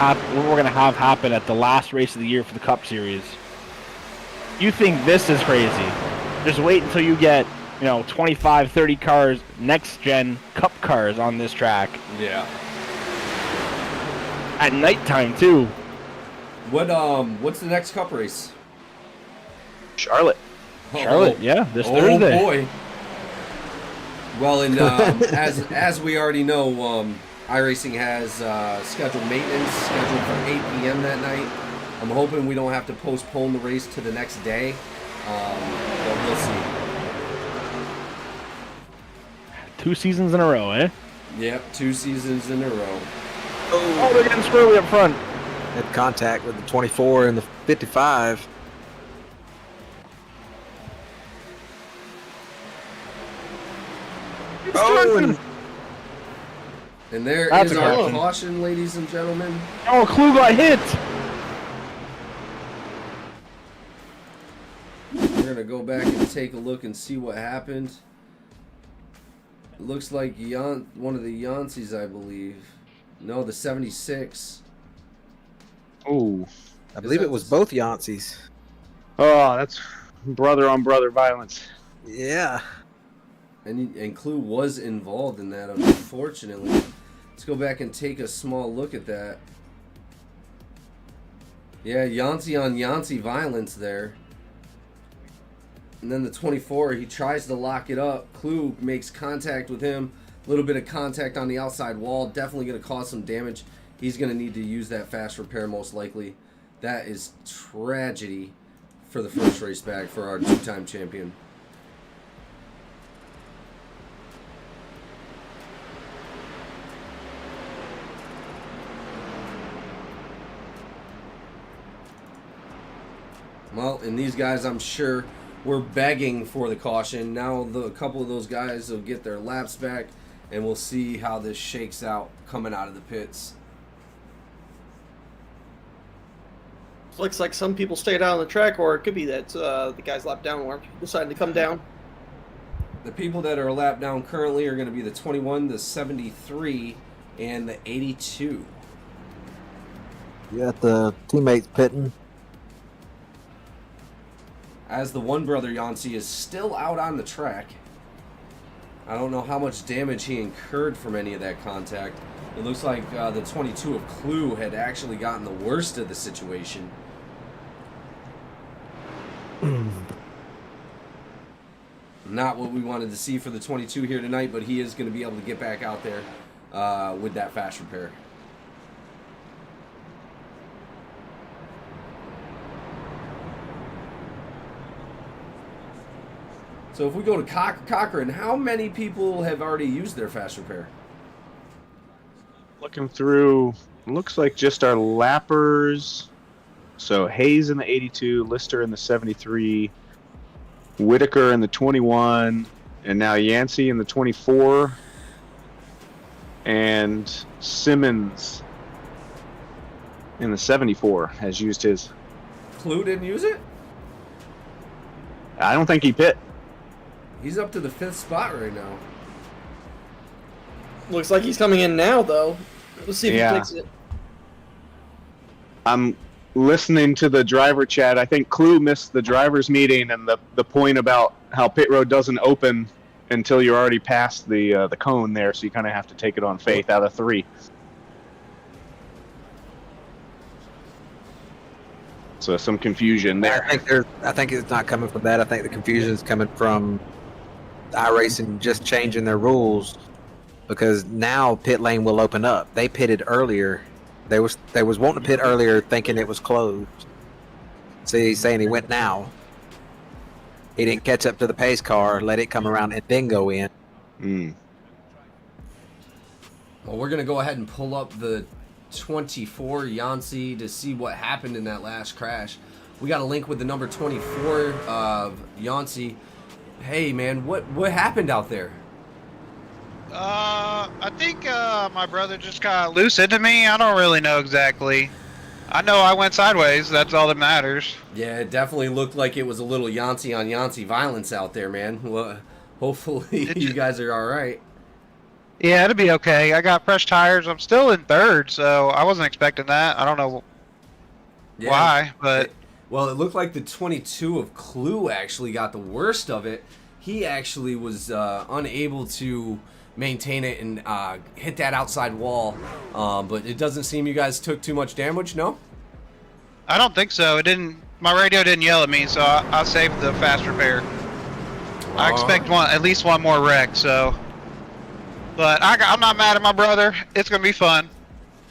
have happen at the last race of the year for the Cup Series. You think this is crazy. Just wait until you get, 25, 30 cars, next-gen Cup cars on this track. Yeah. At nighttime, too. What's the next Cup race? Charlotte. Charlotte, yeah, this Oh Thursday. boy. Well, and as we already know, iRacing has scheduled maintenance scheduled for 8 p.m. that night. I'm hoping we don't have to postpone the race to the next day, but we'll see. 2 seasons in a row, eh? Yep, 2 seasons in a row. Oh, they're getting squirrely up front. Had contact with the 24 and the 55. And there That's is a our caution. caution, ladies and gentlemen. Oh, Clue got hit. We're going to go back and take a look and see what happened. It looks like one of the Yanceys, I believe. No, the 76. Ooh. I believe it was both Yanceys. Oh, that's brother on brother violence. Yeah. And Clue was involved in that, unfortunately. Let's go back and take a small look at that. Yeah, Yancey on Yancey violence there. And then the 24, he tries to lock it up. Clue makes contact with him. A little bit of contact on the outside wall. Definitely going to cause some damage. He's going to need to use that fast repair most likely. That is tragedy for the first race back for our 2-time champion. Well, and these guys, I'm sure, were begging for the caution. Now a couple of those guys will get their laps back, and we'll see how this shakes out coming out of the pits. Looks like some people stayed out on the track, or it could be that the guys lapped down or decided to come down. The people that are lapped down currently are going to be the 21, the 73, and the 82. You got the teammates pitting. As the one brother, Yancey, is still out on the track. I don't know how much damage he incurred from any of that contact. It looks like the 22 of Clue had actually gotten the worst of the situation. Not what we wanted to see for the 22 here tonight, but he is going to be able to get back out there with that fast repair. So if we go to Cochran, how many people have already used their fast repair? Looking through, looks like just our lappers. So Hayes in the 82, Lister in the 73, Whitaker in the 21, and now Yancey in the 24, and Simmons in the 74 has used his. Clue didn't use it? I don't think he pit. He's up to the 5th spot right now. Looks like he's coming in now, though. Let's see if Yeah. he takes it. I'm listening to the driver chat. I think Clue missed the drivers meeting and the point about how pit road doesn't open until you're already past the cone there, so you kind of have to take it on faith out of 3. So some confusion there. I think it's not coming from that. I think the confusion is coming from iRacing just changing their rules, because now pit lane will open up. They pitted earlier. They was wanting to pit earlier, thinking it was closed. See, he's saying he went now. He didn't catch up to the pace car, let it come around, and then go in. Well, we're going to go ahead and pull up the 24 Yancey to see what happened in that last crash. We got a link with the number 24 of Yancey. Hey, man, what happened out there? I think my brother just kind of loose into me. I don't really know exactly. I know I went sideways. That's all that matters. Yeah, it definitely looked like it was a little Yancey on Yancey violence out there, man. Well, hopefully you guys are all right. Yeah, it'll be okay. I got fresh tires. I'm still in 3rd, so I wasn't expecting that. I don't know why, but Well, it looked like the 22 of Clue actually got the worst of it. He actually was unable to maintain it and hit that outside wall. But it doesn't seem you guys took too much damage, no? I don't think so. It didn't. My radio didn't yell at me, so I saved the fast repair. I expect at least one more wreck. So, but I'm not mad at my brother. It's gonna be fun.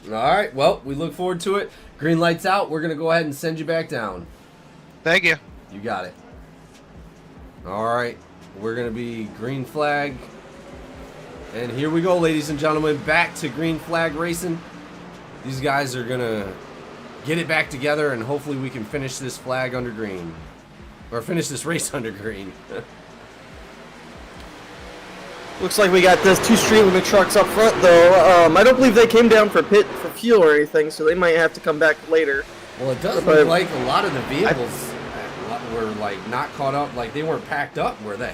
All right. Well, we look forward to it. Green light's out. We're gonna go ahead and send you back down. Thank you. You got it. All right. We're gonna be green flag. And here we go, ladies and gentlemen, back to green flag racing. These guys are gonna get it back together, and hopefully we can finish this flag under green. Or finish this race under green. Looks like we got those 2 StreetLimit trucks up front, though. I don't believe they came down for pit for fuel or anything, so they might have to come back later. Well, it does look like a lot of the vehicles were like not caught up, like they weren't packed up, were they?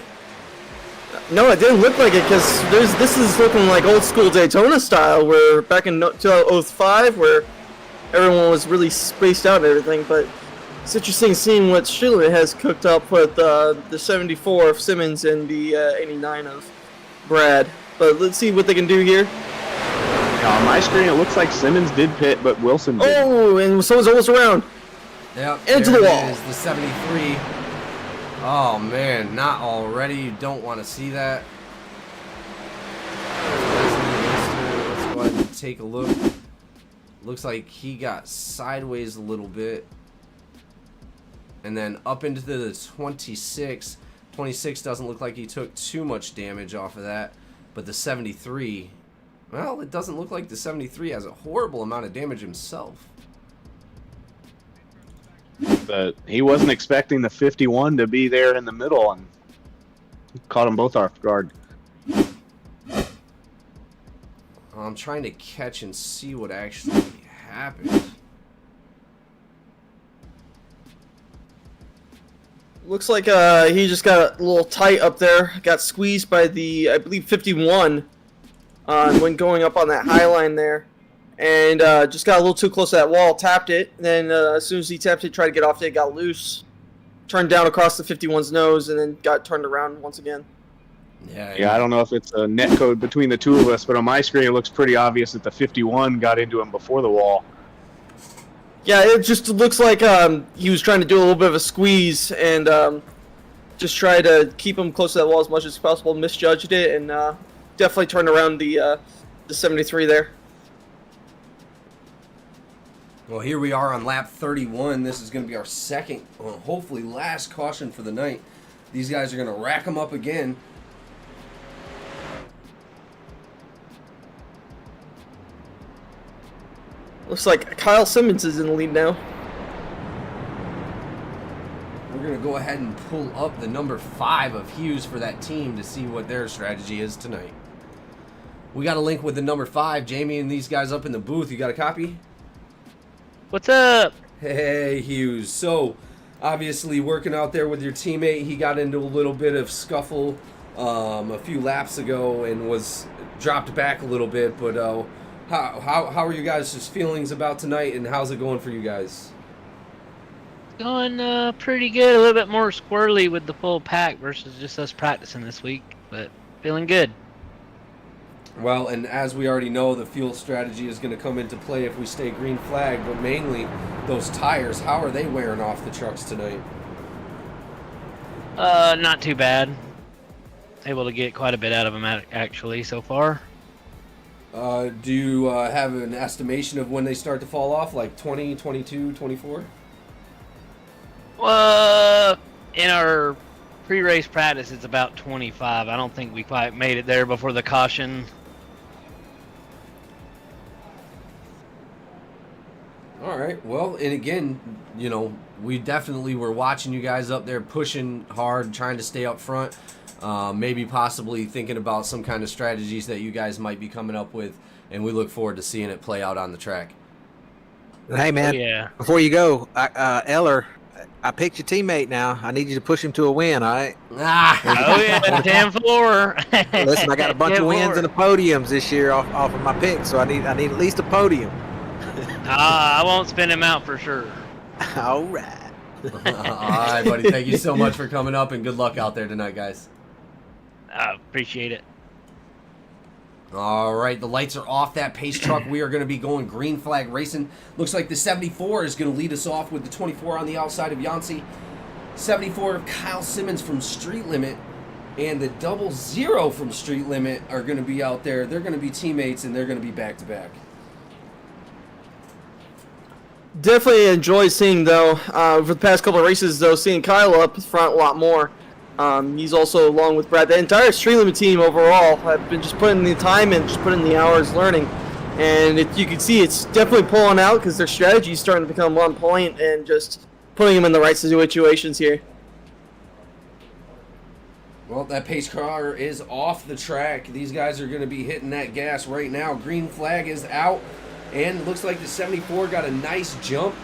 No, it didn't look like it, because this is looking like old school Daytona style, where back in 2005, where everyone was really spaced out and everything. But it's interesting seeing what StreetLimit has cooked up with the 74 of Simmons and the 89 of Brad. But let's see what they can do here. On my screen, it looks like Simmons did pit, but Wilson did. Oh, and someone's almost around. Yep. Into the wall. Is the 73. Oh man, not already. You don't want to see that. Let's go ahead and take a look. Looks like he got sideways a little bit. And then up into the 26. 26 doesn't look like he took too much damage off of that. But the 73, well, it doesn't look like the 73 has a horrible amount of damage himself. But he wasn't expecting the 51 to be there in the middle, and caught them both off guard. I'm trying to catch and see what actually happened. Looks like he just got a little tight up there. Got squeezed by the, I believe, 51 when going up on that high line there. And just got a little too close to that wall, tapped it. And then as soon as he tapped it, tried to get off it, got loose. Turned down across the 51's nose and then got turned around once again. Yeah, I don't know if it's a net code between the two of us, but on my screen it looks pretty obvious that the 51 got into him before the wall. Yeah, it just looks like he was trying to do a little bit of a squeeze and just try to keep him close to that wall as much as possible. Misjudged it and definitely turned around the 73 there. Well, here we are on lap 31. This is going to be our second, well, hopefully last caution for the night. These guys are going to rack them up again. Looks like Kyle Simmons is in the lead now. We're going to go ahead and pull up the number 5 of Hughes for that team to see what their strategy is tonight. We got a link with the number 5. Jamie and these guys up in the booth. You got a copy? What's up? Hey, Hughes. So, obviously working out there with your teammate, he got into a little bit of scuffle a few laps ago and was dropped back a little bit. But how are you guys' feelings about tonight, and how's it going for you guys? Going pretty good. A little bit more squirrely with the full pack versus just us practicing this week, but feeling good. Well, and as we already know, the fuel strategy is going to come into play if we stay green flag, but mainly those tires. How are they wearing off the trucks tonight? Not too bad. Able to get quite a bit out of them actually so far. Do you have an estimation of when they start to fall off, like 20, 22, 24? In our pre-race practice, it's about 25. I don't think we quite made it there before the caution. All right. Well, and again, you know, we definitely were watching you guys up there pushing hard, trying to stay up front. Maybe possibly thinking about some kind of strategies that you guys might be coming up with, and we look forward to seeing it play out on the track. Hey, man, yeah. Before you go, Eller, I picked your teammate now. I need you to push him to a win, all right? Oh, yeah, 10-4. Listen, I got a bunch of wins and the podiums this year off of my pick, so I need at least a podium. I won't spin him out for sure. All right. All right, buddy. Thank you so much for coming up, and good luck out there tonight, guys. Appreciate it. All right, the lights are off that pace truck. We are going to be going green flag racing. Looks like the 74 is going to lead us off with the 24 on the outside of Yonsei. 74 of Kyle Simmons from StreetLimit, and the 00 from StreetLimit are going to be out there. They're going to be teammates, and they're going to be back-to-back. Definitely enjoy seeing, though, for the past couple of races, though, seeing Kyle up front a lot more. He's also, along with Brad, the entire StreetLimit team overall have been just putting the time and just putting the hours learning. And you can see it's definitely pulling out because their strategy is starting to become on point and just putting them in the right situations here. Well, that pace car is off the track. These guys are going to be hitting that gas right now. Green flag is out, and it looks like the 74 got a nice jump.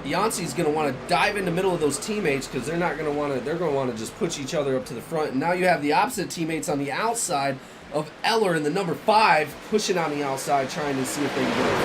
Yonsei's going to want to dive in the middle of those teammates because they're not going to want to. They're going to want to just push each other up to the front. And now you have the opposite teammates on the outside of Eller and the number 5 pushing on the outside, trying to see if they can get it.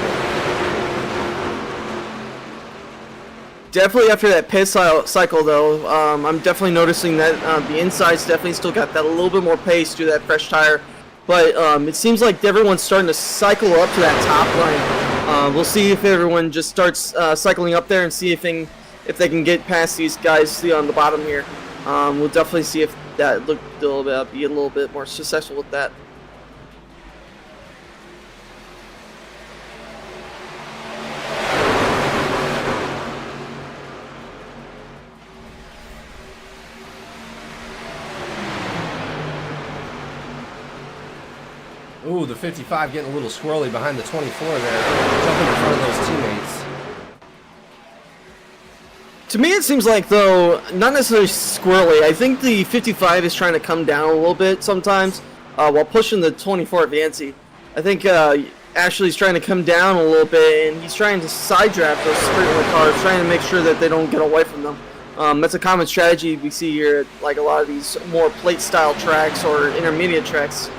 Definitely after that pit cycle, though, I'm definitely noticing that the inside's definitely still got that a little bit more pace through that fresh tire. But it seems like everyone's starting to cycle up to that top line. We'll see if everyone just starts cycling up there and see if they can get past these guys on the bottom here. We'll definitely see if that be a little bit more successful with that. Ooh, the 55 getting a little squirrely behind the 24 there, jumping in front of those teammates. To me, it seems like, though, not necessarily squirrely. I think the 55 is trying to come down a little bit sometimes while pushing the 24 at Yancey. I think Ashley's trying to come down a little bit, and he's trying to side draft those StreetLimit cars, trying to make sure that they don't get away from them. That's a common strategy we see here at like a lot of these more plate-style tracks or intermediate tracks.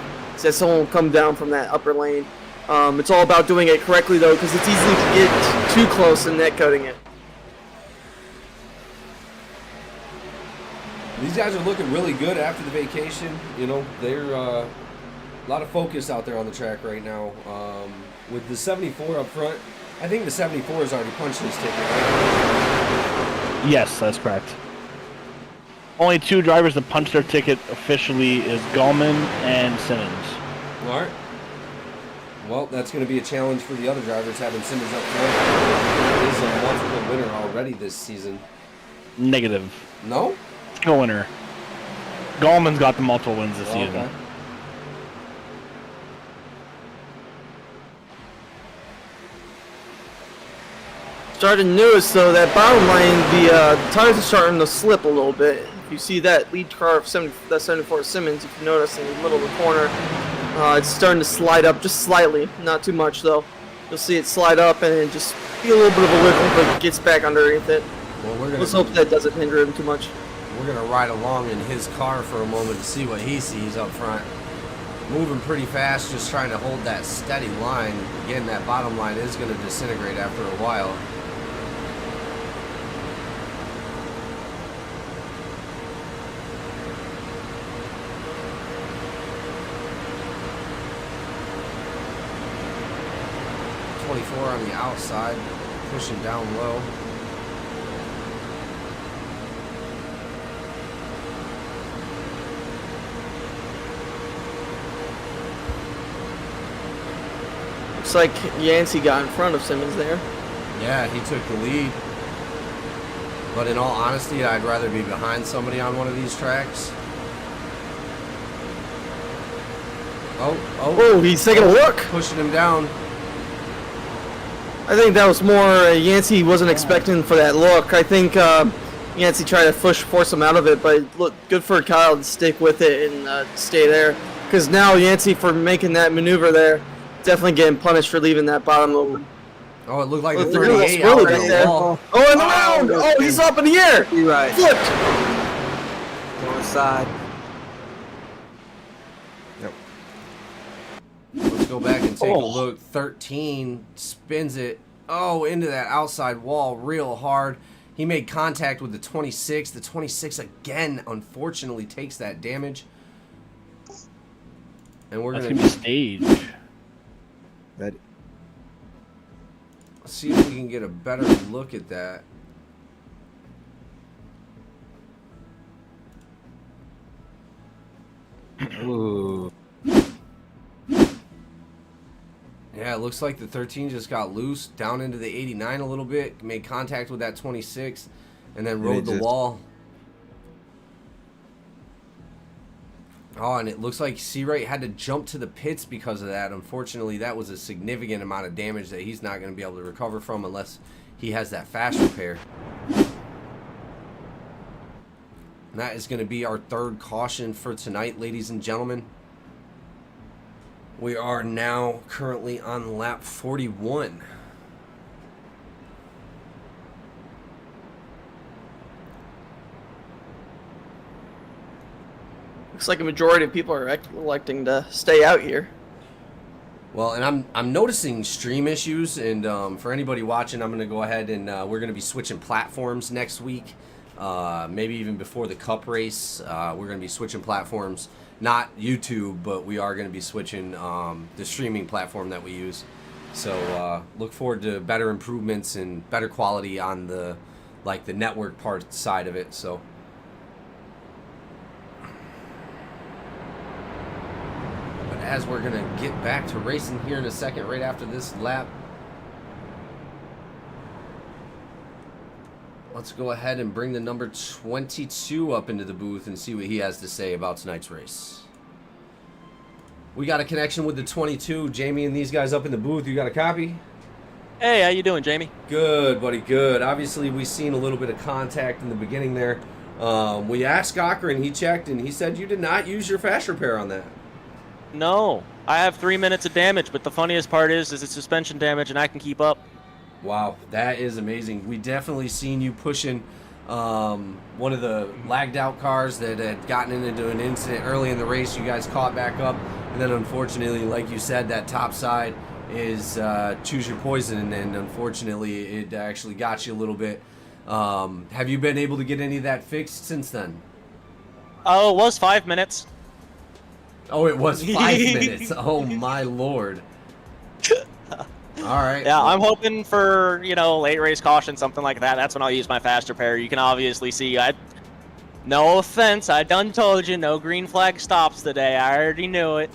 That someone will come down from that upper lane. It's all about doing it correctly, though, because it's easy to get too close and net coding it. These guys are looking really good after the vacation. You know, they're a lot of focus out there on the track right now. With the 74 up front, I think the 74 has already punched his ticket. Right? Yes, that's correct. Only 2 drivers to punch their ticket officially is Gallman and Simmons. All right. Well, that's going to be a challenge for the other drivers having Simmons up front. He is a multiple winner already this season. Negative. No? Single winner. Gallman's got the multiple wins this season. Okay. Starting to notice, though, that bottom line, the tires are starting to slip a little bit. You see that lead car of 74 Simmons, if you notice, in the middle of the corner. It's starting to slide up just slightly, not too much, though. You'll see it slide up and then just be a little bit of a wiggle, but it gets back underneath it. Well, let's hope that doesn't hinder him too much. We're going to ride along in his car for a moment to see what he sees up front. Moving pretty fast, just trying to hold that steady line. Again, that bottom line is going to disintegrate after a while. On the outside, pushing down low. Looks like Yancey got in front of Simmons there. Yeah, he took the lead. But in all honesty, I'd rather be behind somebody on one of these tracks. Oh, he's taking a look. Pushing him down. I think that was more Yancey wasn't expecting for that look. I think Yancey tried to force him out of it, but look, good for Kyle to stick with it and stay there. Because now Yancey, for making that maneuver there, definitely getting punished for leaving that bottom open. Oh, it looked like the Look at 38 out right there. Oh, and around! Oh, he's up in the air! You're right. Flipped! On the side. Let's go back and take a look. 13 spins it, into that outside wall real hard. He made contact with the 26. The 26 again, unfortunately, takes that damage. And we're That's going gonna to be stage. see if we can get a better look at that. Ooh. Yeah, it looks like the 13 just got loose down into the 89 a little bit, made contact with that 26, and then rode the wall. Oh, and it looks like C-Rate had to jump to the pits because of that. Unfortunately, that was a significant amount of damage that he's not going to be able to recover from unless he has that fast repair. And that is going to be our third caution for tonight, ladies and gentlemen. We are now currently on lap 41. Looks like a majority of people are electing to stay out here. Well, and I'm noticing stream issues, and for anybody watching, I'm going to go ahead and we're going to be switching platforms next week. Maybe even before the Cup race, we're going to be switching platforms. Not YouTube, but we are going to be switching the streaming platform that we use. So look forward to better improvements and better quality on the network part side of it. So. But as we're going to get back to racing here in a second, right after this lap, let's go ahead and bring the number 22 up into the booth and see what he has to say about tonight's race. We got a connection with the 22. Jamie and these guys up in the booth. You got a copy? Hey, how you doing, Jamie? Good, buddy, good. Obviously, we seen a little bit of contact in the beginning there. We asked Cochran, he checked, and he said you did not use your fast repair on that. No, I have 3 minutes of damage, but the funniest part is it's suspension damage, and I can keep up. Wow, that is amazing. We definitely seen you pushing one of the lagged out cars that had gotten into an incident early in the race. You guys caught back up, and then unfortunately, like you said, that top side is choose your poison, and unfortunately it actually got you a little bit. Have you been able to get any of that fixed since then? Oh, it was 5 minutes. Oh, it was 5 minutes. Oh my lord. All right. Yeah, I'm hoping for, late race caution, something like that. That's when I'll use my fast repair. You can obviously see, no offense, I done told you, no green flag stops today. I already knew it.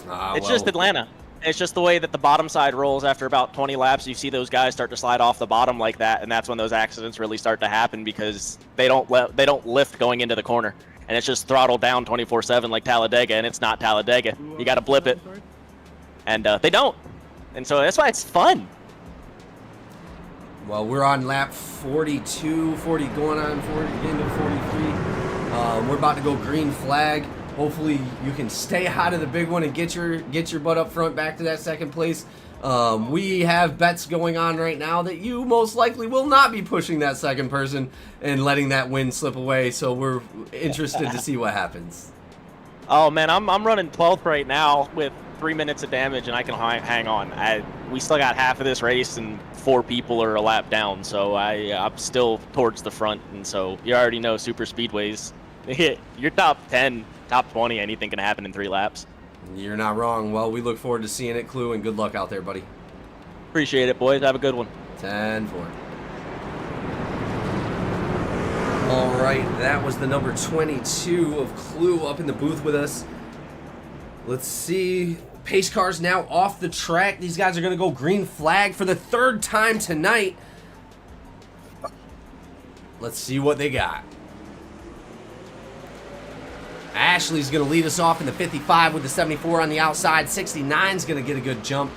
It's just Atlanta. It's just the way that the bottom side rolls after about 20 laps. You see those guys start to slide off the bottom like that, and that's when those accidents really start to happen because they don't lift going into the corner. And it's just throttled down 24/7 like Talladega, and it's not Talladega. You got to blip it. And they don't. And so that's why it's fun. Well, we're on lap 42, 40, going on 40, into 43. We're about to go green flag. Hopefully you can stay out of the big one and get your butt up front back to that second place. We have bets going on right now that you most likely will not be pushing that second person and letting that win slip away. So we're interested to see what happens. Oh man, I'm running 12th right now with 3 minutes of damage, and I can hang on. We still got half of this race, and 4 people are a lap down, so I'm still towards the front. And so you already know super speedways. You're top 10, top 20, anything can happen in 3 laps. You're not wrong. Well, we look forward to seeing it, Clue, and good luck out there, buddy. Appreciate it, boys. Have a good one. 10-4. All right, that was the number 22 of Clue up in the booth with us. Let's see. Pace cars now off the track. These guys are going to go green flag for the 3rd time tonight. Let's see what they got. Ashley's going to lead us off in the 55 with the 74 on the outside. 69's going to get a good jump.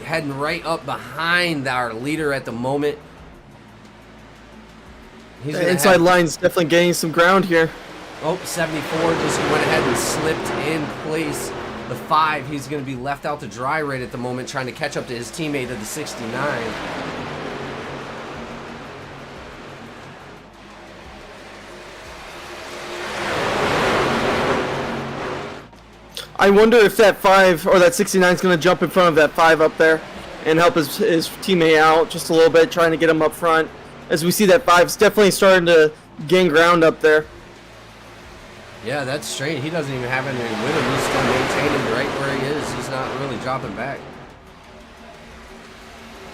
Heading right up behind our leader at the moment. The inside line's definitely gaining some ground here. Oh, 74 just went ahead and slipped in place. The 5, he's going to be left out to dry right at the moment, trying to catch up to his teammate of the 69. I wonder if that 5 or that 69 is going to jump in front of that 5 up there and help his teammate out just a little bit, trying to get him up front. as we see that 5's definitely starting to gain ground up there. Yeah, that's strange. He doesn't even have anything with him. He's still maintaining right where he is. He's not really dropping back.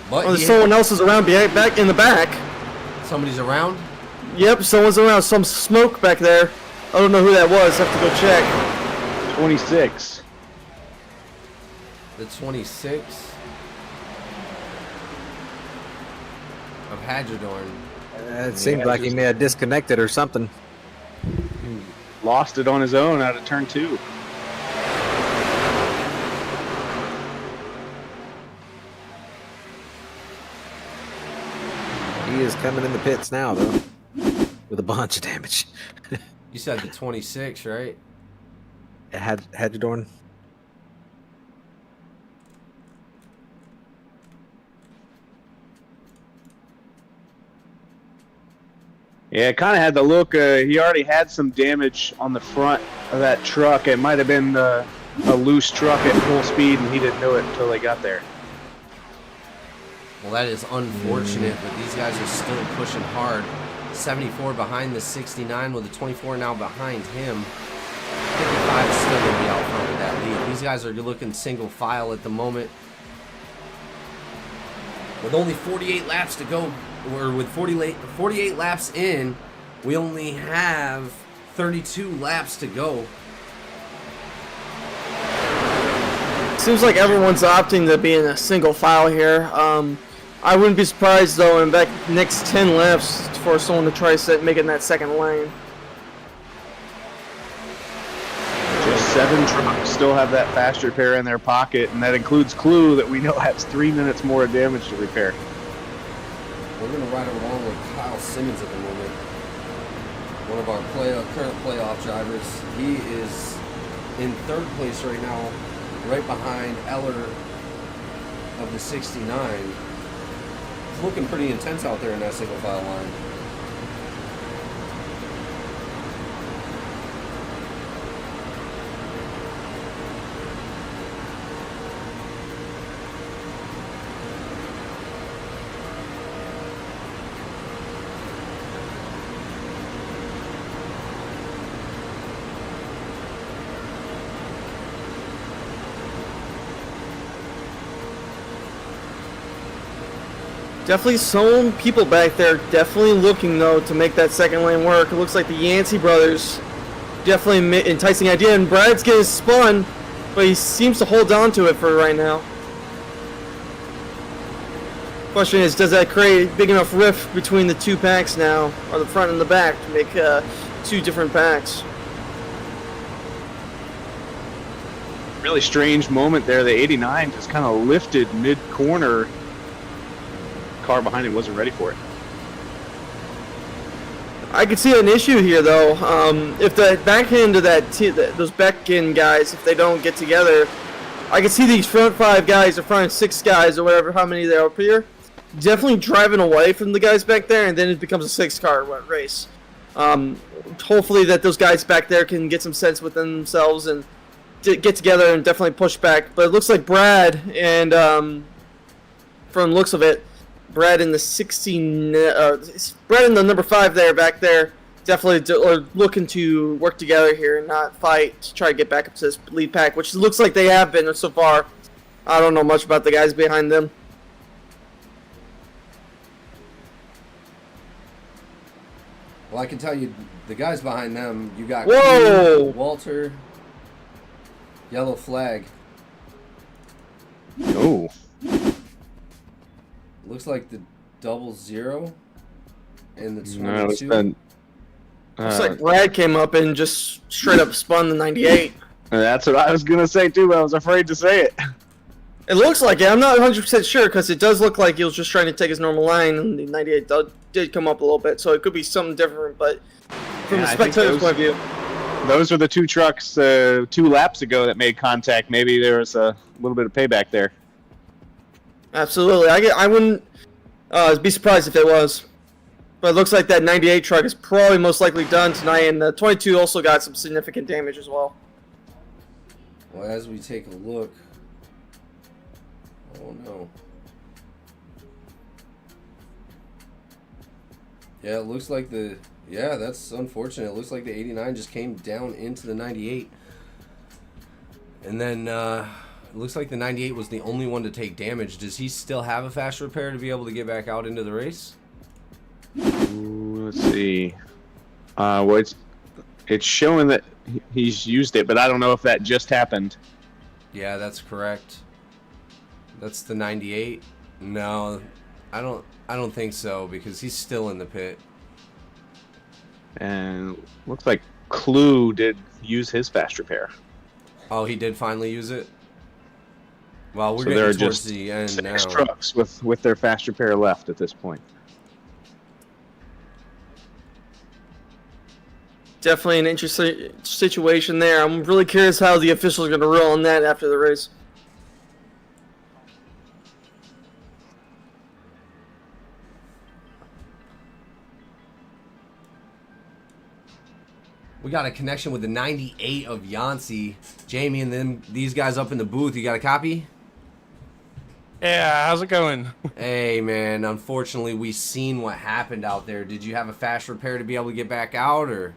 But Oh, someone else is around back in the back. Somebody's around? Yep, someone's around. Some smoke back there. I don't know who that was. Have to go check. 26. The 26 of Hadjadorn. It seemed like he may have disconnected or something. Lost it on his own out of turn 2. He is coming in the pits now, though, with a bunch of damage. You said the 26, right? Hadjadorn. Yeah, it kind of had the look. He already had some damage on the front of that truck. It might have been a loose truck at full speed, and he didn't know it until they got there. Well, that is unfortunate, but these guys are still pushing hard. 74 behind the 69, with the 24 now behind him. 55 is still going to be out front with that lead. These guys are looking single file at the moment. With only 48 laps to go, or with 48 laps in, we only have 32 laps to go. Seems like everyone's opting to be in a single file here. I wouldn't be surprised though in the next 10 laps for someone to try making that second lane. Just 7 trucks still have that fast repair in their pocket, and that includes Clue, that we know has 3 minutes more of damage to repair. We're going to ride along with Kyle Simmons at the moment. One of our current playoff drivers. He is in 3rd place right now, right behind Eller of the 69. It's looking pretty intense out there in that single file line. Definitely some people back there definitely looking though to make that second lane work. It looks like the Yancey brothers definitely enticing idea, and Brad's getting spun, but he seems to hold on to it for right now. Question is, does that create a big enough rift between the two packs now, or the front and the back, to make 2 different packs? Really strange moment there. The 89 just kind of lifted mid-corner. Car behind it wasn't ready for it. I could see an issue here though. If the back end of those back end guys, if they don't get together, I could see these front 5 guys, or front 6 guys, or whatever, how many there are up here, definitely driving away from the guys back there, and then it becomes a 6-car race. Hopefully that those guys back there can get some sense within themselves and get together and definitely push back. But it looks like Brad and from the looks of it, Brad in the Brad in the number 5 there, back there, definitely are looking to work together here and not fight to try to get back up to this lead pack, which looks like they have been so far. I don't know much about the guys behind them. Well, I can tell you, the guys behind them, you got Whoa! Walter, yellow flag. Oh. Looks like the 00 and the 22. No, it's been. Looks like Brad came up and just straight up spun the 98. That's what I was gonna say too, but I was afraid to say it. It looks like it. I'm not 100% sure because it does look like he was just trying to take his normal line, and the 98 did come up a little bit, so it could be something different. But from the spectator's point of view, those were the 2 trucks 2 laps ago that made contact. Maybe there was a little bit of payback there. absolutely. I wouldn't be surprised if it was. But it looks like that 98 truck is probably most likely done tonight, and the 22 also got some significant damage as well. Well, as we take a look, oh no. Yeah, it looks like the... Yeah, that's unfortunate. It looks like the 89 just came down into the 98. And then it looks like the 98 was the only one to take damage. Does he still have a fast repair to be able to get back out into the race? Ooh, let's see. Well, it's showing that he's used it, but I don't know if that just happened. Yeah, that's correct. That's the 98. No, I don't think so because he's still in the pit. And looks like Clue did use his fast repair. Oh, he did finally use it? Well, we're So there are getting towards just the end 6 now. trucks with their fast repair left at this point. Definitely an interesting situation there. I'm really curious how the officials are going to rule on that after the race. We got a connection with the 98 of Yancey. Jamie and then these guys up in the booth. You got a copy? Yeah, how's it going? Hey, man. Unfortunately, we seen what happened out there. Did you have a fast repair to be able to get back out, or?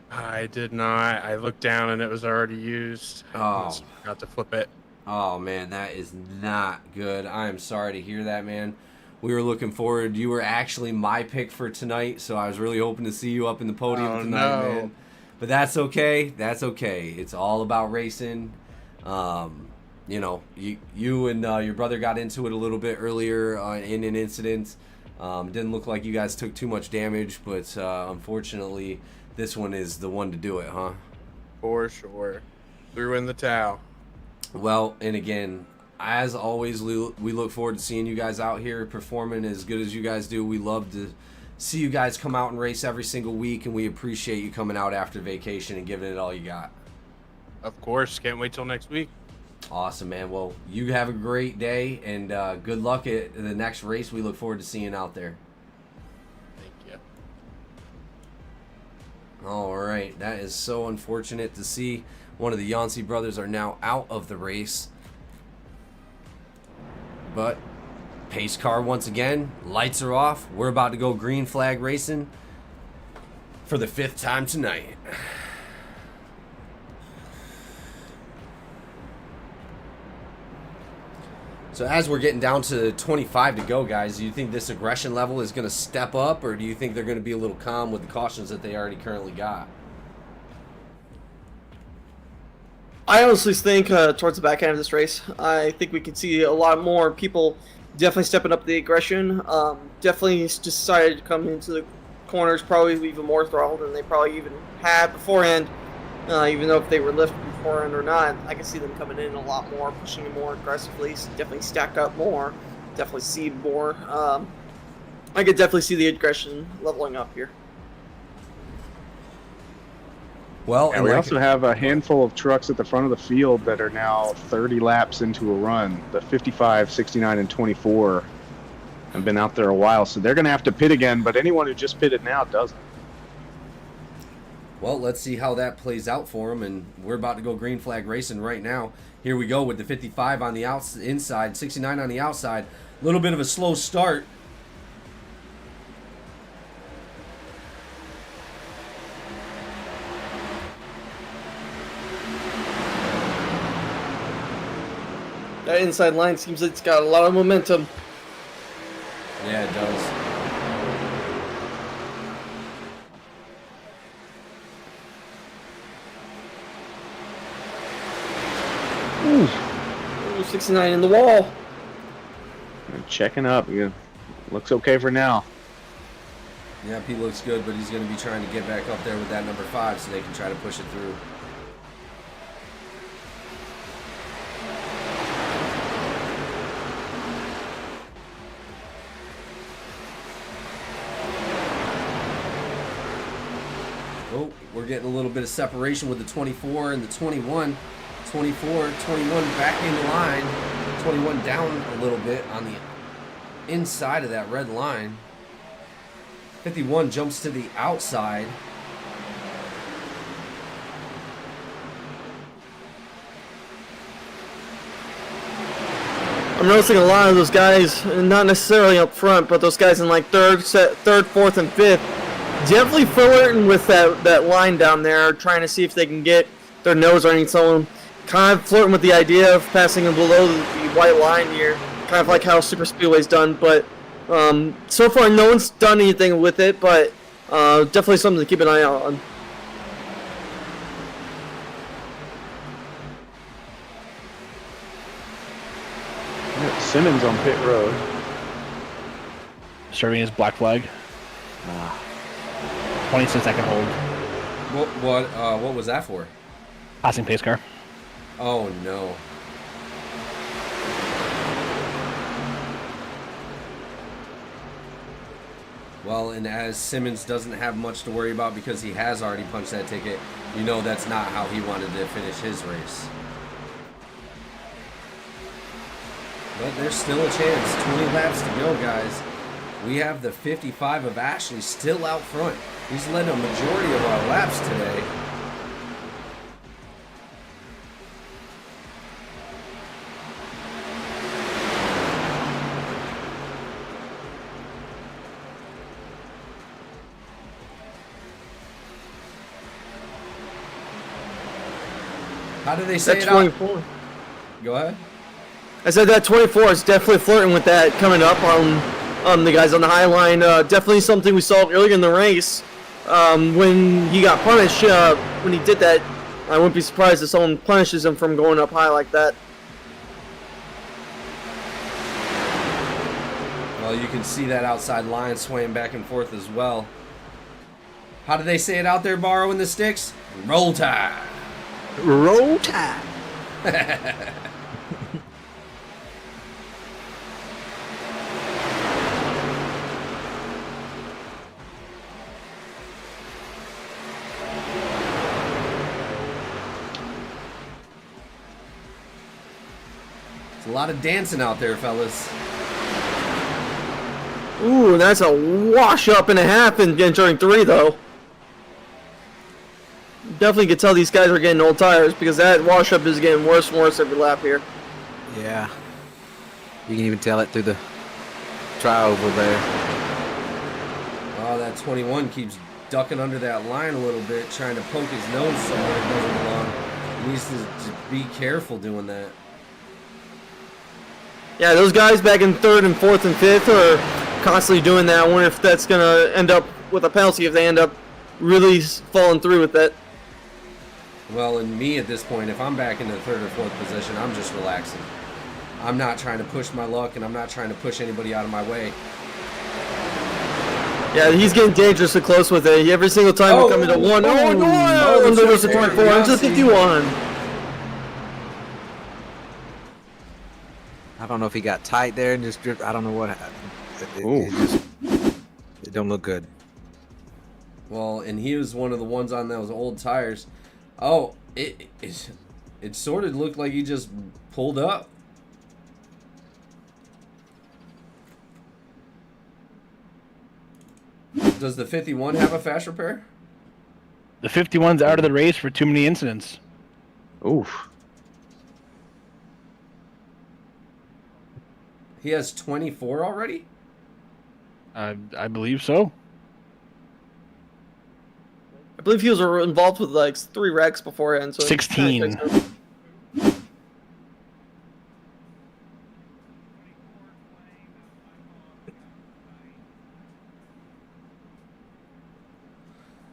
I did not. I looked down and it was already used. Oh. Got to flip it. Oh, man, that is not good. I am sorry to hear that, man. We were looking forward. You were actually my pick for tonight, so I was really hoping to see you up in the podium tonight, man. But that's okay. That's okay. It's all about racing. You know, you and your brother got into it a little bit earlier in an incident. Didn't look like you guys took too much damage, but unfortunately, this one is the one to do it, huh? For sure. Threw in the towel. Well, and again, as always, we look forward to seeing you guys out here performing as good as you guys do. We love to see you guys come out and race every single week, and we appreciate you coming out after vacation and giving it all you got. Of course. Can't wait till next week. Awesome, man. Well, you have a great day, and good luck at the next race. We look forward to seeing you out there. Thank you. All right. That is so unfortunate to see. One of the Yancey brothers are now out of the race. But pace car once again. Lights are off. We're about to go green flag racing for the 5th time tonight. So as we're getting down to 25 to go, guys, do you think this aggression level is going to step up, or do you think they're going to be a little calm with the cautions that they already currently got? I honestly think towards the back end of this race, I think we can see a lot more people definitely stepping up the aggression. Definitely decided to come into the corners probably even more throttled than they probably even had beforehand. Even though if they were lifted beforehand or not, I can see them coming in a lot more, pushing it more aggressively, definitely stack up more, definitely seed more. I could definitely see the aggression leveling up here. Well, and we also have a handful of trucks at the front of the field that are now 30 laps into a run. The 55, 69, and 24 have been out there a while, so they're going to have to pit again, but anyone who just pitted now doesn't. Well, let's see how that plays out for them, and we're about to go green flag racing right now. Here we go with the 55 on the inside, 69 on the outside. A little bit of a slow start. That inside line seems like it's got a lot of momentum. Yeah, it does. Ooh, 69 in the wall. Checking up. Yeah, looks okay for now. Yeah, he looks good, but he's going to be trying to get back up there with that number 5 so they can try to push it through. Oh, we're getting a little bit of separation with the 24 and the 21. 24, 21 back in line. 21 down a little bit on the inside of that red line. 51 jumps to the outside. I'm noticing a lot of those guys, not necessarily up front, but those guys in like third, fourth, and fifth, definitely flirting with that line down there, trying to see if they can get their nose underneath someone. Kind of flirting with the idea of passing them below the white line here, kind of like how Super Speedway's done. But so far, no one's done anything with it, but definitely something to keep an eye out on. Simmons on pit road. Serving his black flag. 26-second hold. What was that for? Passing pace car. Oh no. Well, and as Simmons doesn't have much to worry about because he has already punched that ticket, you know that's not how he wanted to finish his race. But there's still a chance. 20 laps to go, guys. We have the 55 of Ashley still out front. He's led a majority of our laps today. How do they say That's it 24. out? Go ahead. I said that 24 is definitely flirting with that coming up on the guys on the high line. Definitely something we saw earlier in the race when he got punished. When he did that, I wouldn't be surprised if someone punishes him from going up high like that. Well, you can see that outside line swaying back and forth as well. How do they say it out there, borrowing the sticks? Roll Tide. Roll Tide. It's a lot of dancing out there, fellas. Ooh, that's a wash up and a half in turn 3, though. Definitely could tell these guys are getting old tires because that wash up is getting worse and worse every lap here. Yeah. You can even tell it through the tri-oval there. Oh, that 21 keeps ducking under that line a little bit, trying to poke his nose somewhere it doesn't belong. He needs to be careful doing that. Yeah, those guys back in 3rd and 4th and 5th are constantly doing that. I wonder if that's going to end up with a penalty if they end up really falling through with that. Well, and me at this point, if I'm back in the 3rd or 4th position, I'm just relaxing. I'm not trying to push my luck, and I'm not trying to push anybody out of my way. Yeah, he's getting dangerously close with it. Every single time we come into 1. Oh, no! Into the 24, into the 51. I don't know if he got tight there and just drift. I don't know what happened. It don't look good. Well, and he was one of the ones on those old tires. Oh, it sort of looked like he just pulled up. Does the 51 have a fast repair? The 51's out of the race for too many incidents. Oof. He has 24 already? I believe so. I believe he was involved with like 3 wrecks beforehand. So 16.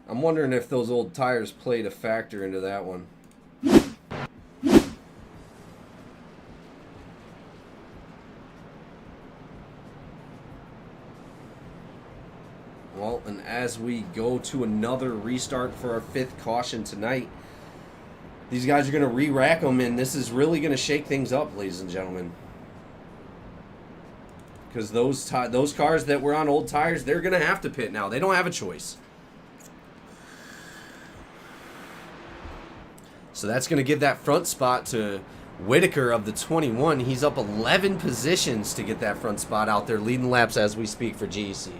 I'm wondering if those old tires played a factor into that one. Well, and as we go to another restart for our 5th caution tonight, these guys are going to re-rack them, and this is really going to shake things up, ladies and gentlemen. Because those cars that were on old tires, they're going to have to pit now. They don't have a choice. So that's going to give that front spot to Whitaker of the 21. He's up 11 positions to get that front spot out there, leading laps as we speak for GEC.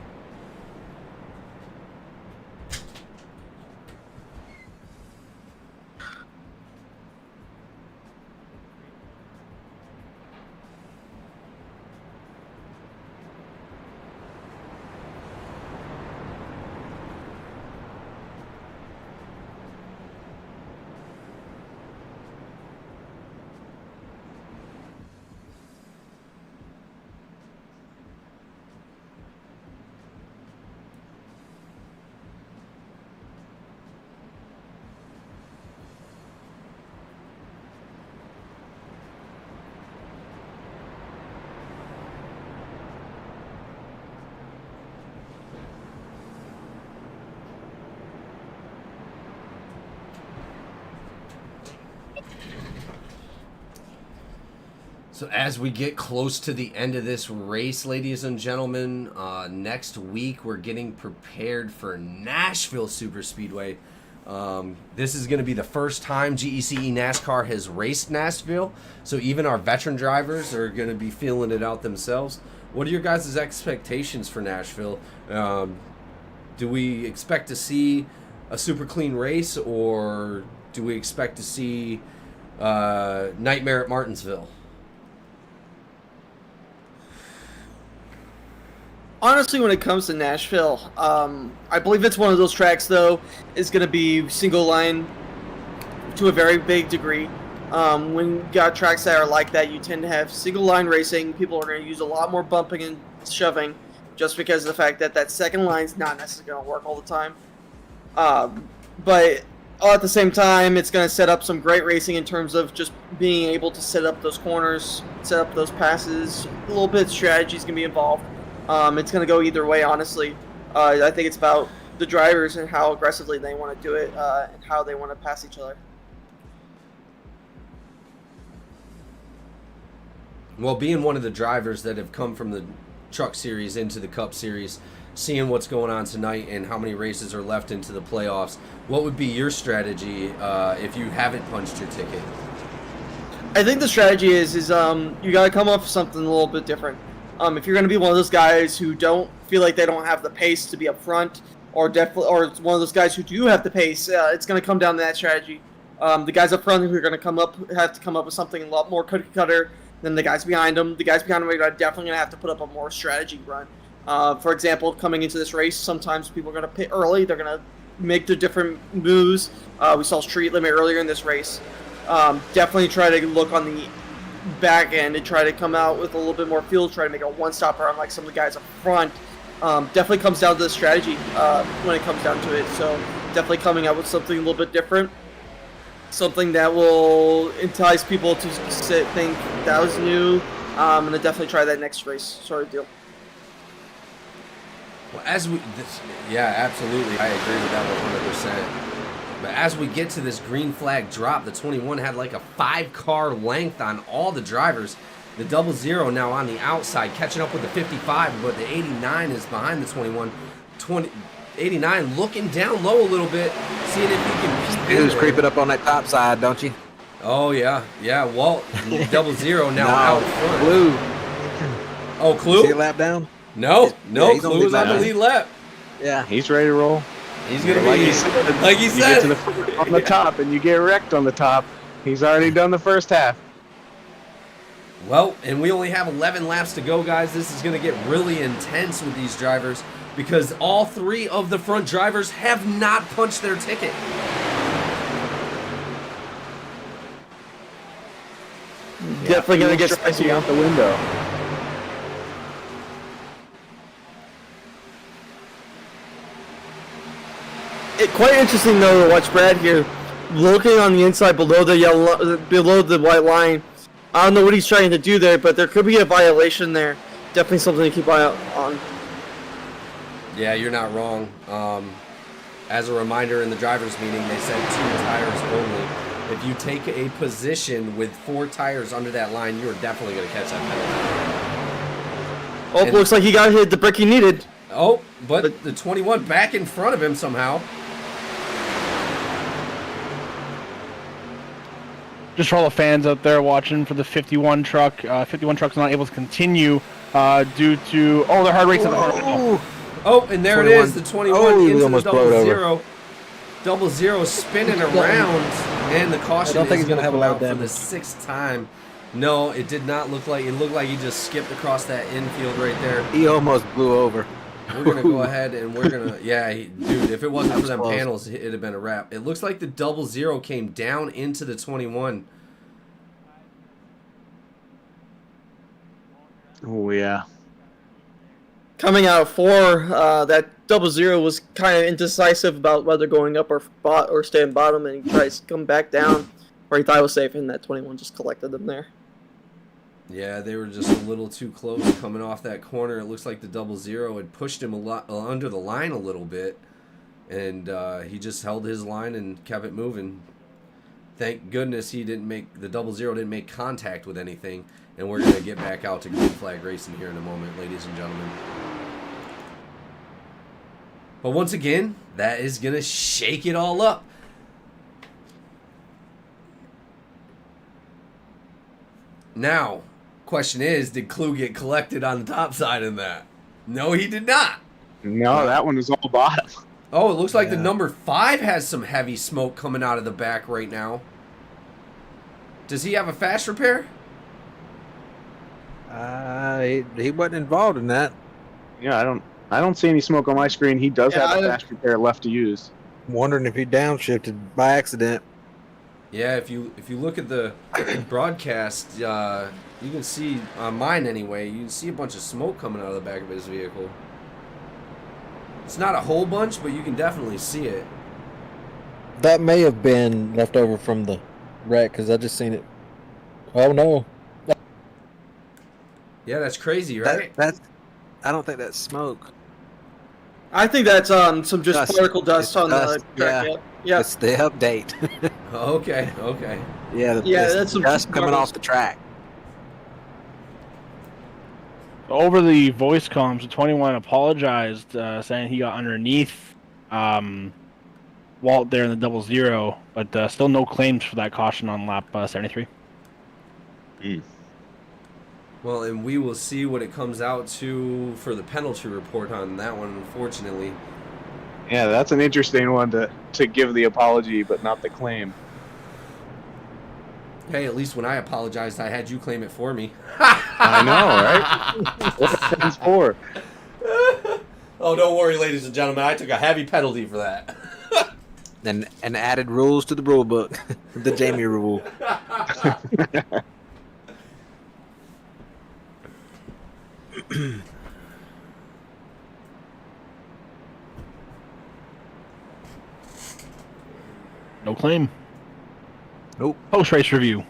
So as we get close to the end of this race, ladies and gentlemen, next week we're getting prepared for Nashville Superspeedway. This is going to be the first time GECE NASCAR has raced Nashville, so even our veteran drivers are going to be feeling it out themselves. What are your guys' expectations for Nashville? Do we expect to see a super clean race, or do we expect to see nightmare at Martinsville? Honestly, when it comes to Nashville, I believe it's one of those tracks, though, is going to be single line to a very big degree. When you got tracks that are like that, you tend to have single line racing. People are going to use a lot more bumping and shoving just because of the fact that that second line's not necessarily going to work all the time. But at the same time, it's going to set up some great racing in terms of just being able to set up those corners, set up those passes. A little bit of strategy is going to be involved. It's going to go either way, honestly. I think it's about the drivers and how aggressively they want to do it and how they want to pass each other. Well, being one of the drivers that have come from the Truck Series into the Cup Series, seeing what's going on tonight and how many races are left into the playoffs, what would be your strategy if you haven't punched your ticket? I think the strategy is you got to come up with something a little bit different. If you're going to be one of those guys who don't feel like they don't have the pace to be up front, or it's one of those guys who do have the pace, it's going to come down to that strategy. The guys up front who are going to have to come up with something a lot more cookie cutter than the guys behind them. The guys behind them are definitely going to have to put up a more strategy run. For example, coming into this race, sometimes people are going to pit early. They're going to make the different moves. We saw StreetLimit earlier in this race. Definitely try to look on the back end and try to come out with a little bit more fuel, try to make a one-stopper unlike some of the guys up front. Definitely comes down to the strategy when it comes down to it. So definitely coming out with something a little bit different. Something that will entice people to think that was new, and to definitely try that next race sort of deal. Well, yeah, absolutely, I agree with that 100%. But as we get to this green flag drop, the 21 had like a 5-car length on all the drivers. The 00 now on the outside, catching up with the 55, but the 89 is behind the 21. 89 looking down low a little bit, seeing if he can peek. Who's creeping up on that top side, don't you? Oh, yeah. Yeah, Walt, 00 now out front. Clue. Oh, Clue? See a lap down? No, Yeah, Clue's on the lead lap. Yeah. He's ready to roll. He's going to be, like you said, you get to on the top and you get wrecked on the top. He's already done the first half. Well, and we only have 11 laps to go, guys. This is going to get really intense with these drivers because all 3 of the front drivers have not punched their ticket. Definitely going to get spicy out the window. Quite interesting though to watch Brad here, looking on the inside below the white line. I don't know what he's trying to do there, but there could be a violation there. Definitely something to keep an eye out on. Yeah, you're not wrong. As a reminder, in the drivers' meeting, they said 2 tires only. If you take a position with 4 tires under that line, you are definitely going to catch that penalty. Oh, looks like he got hit the brick he needed. Oh, but the 21 back in front of him somehow. Just for all the fans out there watching for the 51 truck, 51 truck's not able to continue due to their hard race at the front. Oh, and there 21. It is, the 21 into the 00. 00 spinning around, and the caution is going to come out for the 6th time. No, it did not look like. It looked like he just skipped across that infield right there. He almost blew over. We're going to go ahead and we're going to, dude, if it wasn't for them panels, it'd have been a wrap. It looks like the 00 came down into the 21. Oh, yeah. Coming out of 4, that 00 was kind of indecisive about whether going up or staying bottom, and he tries to come back down, where he thought it was safe, and that 21 just collected them there. Yeah, they were just a little too close coming off that corner. It looks like the 00 had pushed him a lot under the line a little bit, and he just held his line and kept it moving. Thank goodness he didn't make the 00 didn't make contact with anything, and we're gonna get back out to green flag racing here in a moment, ladies and gentlemen. But once again, that is gonna shake it all up. Now, question is, did Clue get collected on the top side in that? No, he did not. No, that one was all bottom. Oh, it looks like the number 5 has some heavy smoke coming out of the back right now. Does he have a fast repair? He wasn't involved in that. Yeah, I don't see any smoke on my screen. He does have a fast repair left to use. I'm wondering if he downshifted by accident. Yeah, if you look at the broadcast, you can see on mine anyway. You can see a bunch of smoke coming out of the back of his vehicle. It's not a whole bunch, but you can definitely see it. That may have been left over from the wreck because I just seen it. Oh no! Yeah, that's crazy, right? That's. I don't think that's smoke. I think that's some just Dust. particle dust It's on dust, the track. yeah. Yeah. It's the update. Okay. Yeah, That's some dust coming particles. off the track. Over the voice comms, the 21 apologized, saying he got underneath Walt there in the 00, but still no claims for that caution on lap 73. Well, and we will see what it comes out to for the penalty report on that one, unfortunately. Yeah, that's an interesting one to give the apology, but not the claim. Hey, at least when I apologized, I had you claim it for me. I know, right? What the thing's for? Oh, don't worry, ladies and gentlemen. I took a heavy penalty for that. And added rules to the rule book, the Jamie rule. No claim. Nope. Post-race review.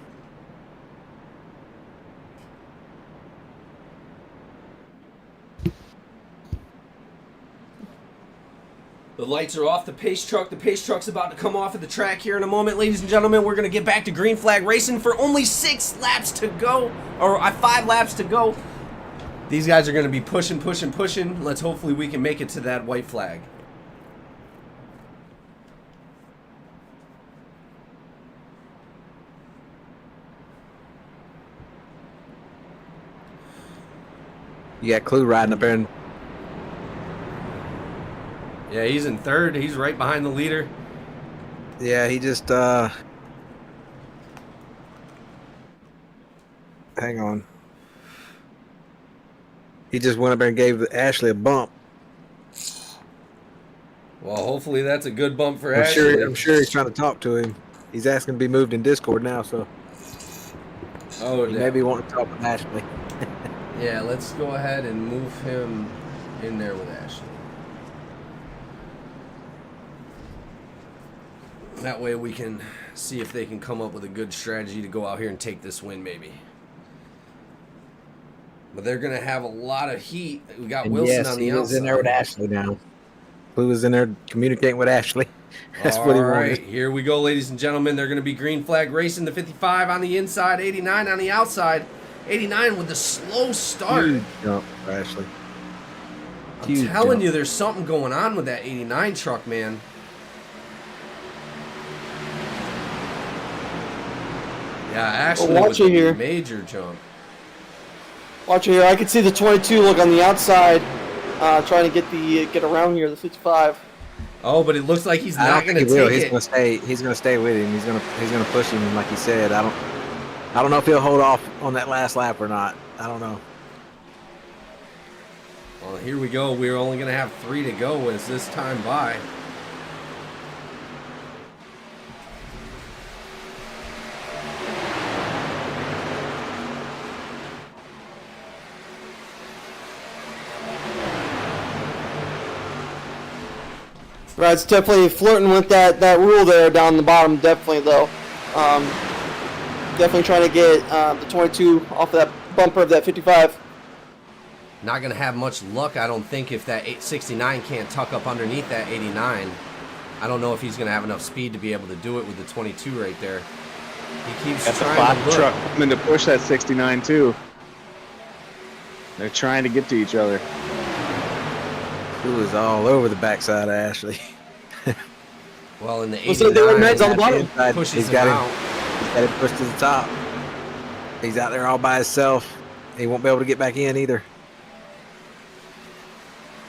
The lights are off the pace truck. The pace truck's about to come off of the track here in a moment. Ladies and gentlemen, we're going to get back to green flag racing for only 6 laps to go. Or 5 laps to go. These guys are going to be pushing. Let's hopefully we can make it to that white flag. You got Clue riding up there, and Yeah, he's in 3rd. He's right behind the leader. yeah, he just hang on. He just went up there and gave Ashley a bump. Well, hopefully that's a good bump for I'm Ashley. sure he's trying to talk to him. He's asking to be moved in Discord now, so Oh, he yeah. may be wanting to talk with Ashley. Yeah, let's go ahead and move him in there with Ashley. That way we can see if they can come up with a good strategy to go out here and take this win, maybe. But they're going to have a lot of heat. We got And Wilson yes, on the he was outside. in there with Ashley now. Clue was in there communicating with Ashley. That's what he All right, wanted. here we go, ladies and gentlemen. They're going to be green flag racing. The 55 on the inside, 89 on the outside. 89 with the slow start. Huge jump for Ashley. I'm Huge telling jump. you, there's something going on with that 89 truck, man. Yeah, Ashley Well, watch with it a here. major jump. Watch it here. I can see the 22 look on the outside, trying to get around here. The 55. Oh, but it looks like he's I not don't going think to he will. take He's it. gonna stay. He's gonna stay with him. He's gonna push him like he said. I don't know if he'll hold off on that last lap or not. I don't know. Well, here we go. We're only going to have 3 to go as this time by. Right, it's definitely flirting with that rule there down the bottom. Definitely though, definitely trying to get the 22 off of that bumper of that 55. Not going to have much luck, I don't think, if that 869 can't tuck up underneath that 89. I don't know if he's going to have enough speed to be able to do it with the 22 right there. He keeps That's a trying flat to look. truck coming to push that 69 too. They're trying to get to each other. Clue is all over the backside of Ashley. Well, in the Looks like they were 89, meds on the bottom. Inside, pushes he's him got out. He's got him pushed to the top. He's out there all by himself. He won't be able to get back in either.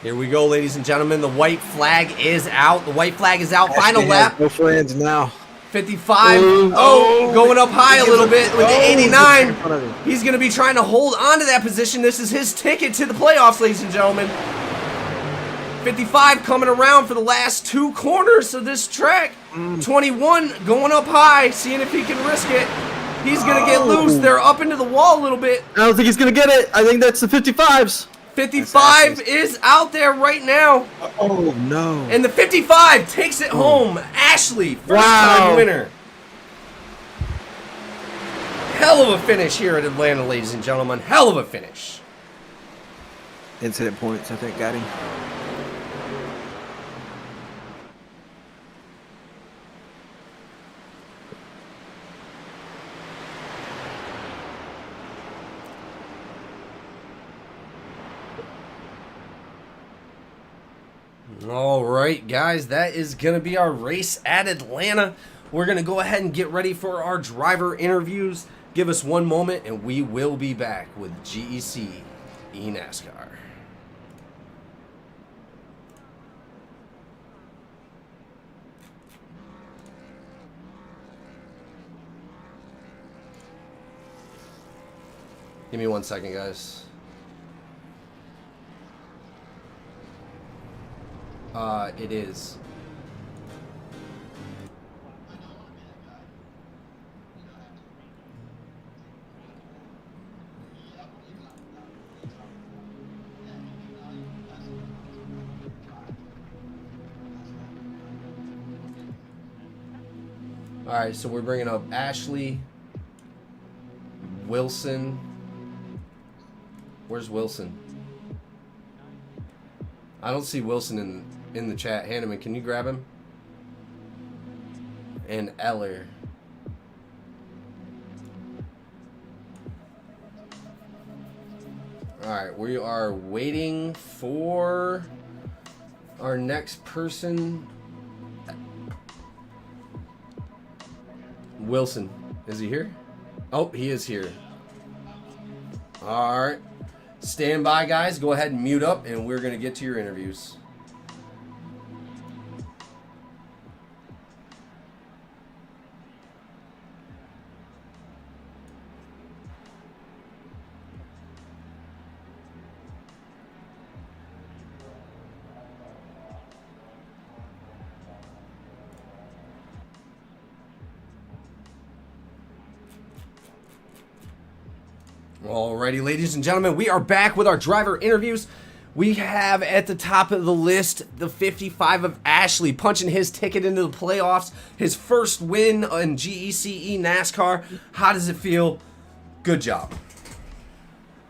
Here we go, ladies and gentlemen. The white flag is out. The white flag is out. Final Ashley lap. has no friends now. 55. Oh, going up high a little bit with the 89. In front of him. He's going to be trying to hold on to that position. This is his ticket to the playoffs, ladies and gentlemen. 55 coming around for the last 2 corners of this track. 21 going up high, seeing if he can risk it. He's going to get loose. They're up into the wall a little bit. I don't think he's gonna get it. I think that's the 55s. 55 is out there right now. Oh no! And the 55 takes it home. Ashley, first Wow. time winner. Hell of a finish here at Atlanta, ladies and gentlemen. Hell of a finish. Incident points, I think, got him. All right, guys, that is going to be our race at Atlanta. We're going to go ahead and get ready for our driver interviews. Give us one moment, and we will be back with GEC eNASCAR. Give me 1 second, guys. It is. All right, so we're bringing up Ashley, Wilson. Where's Wilson? I don't see Wilson in the chat. Hanneman, can you grab him? And Eller. Alright, we are waiting for our next person. Wilson. Is he here? Oh, he is here. Alright. Stand by, guys. Go ahead and mute up, and we're going to get to your interviews. Alrighty, ladies and gentlemen, we are back with our driver interviews. We have at the top of the list the 55 of Ashley punching his ticket into the playoffs. His first win in GEC NASCAR. How does it feel? Good job.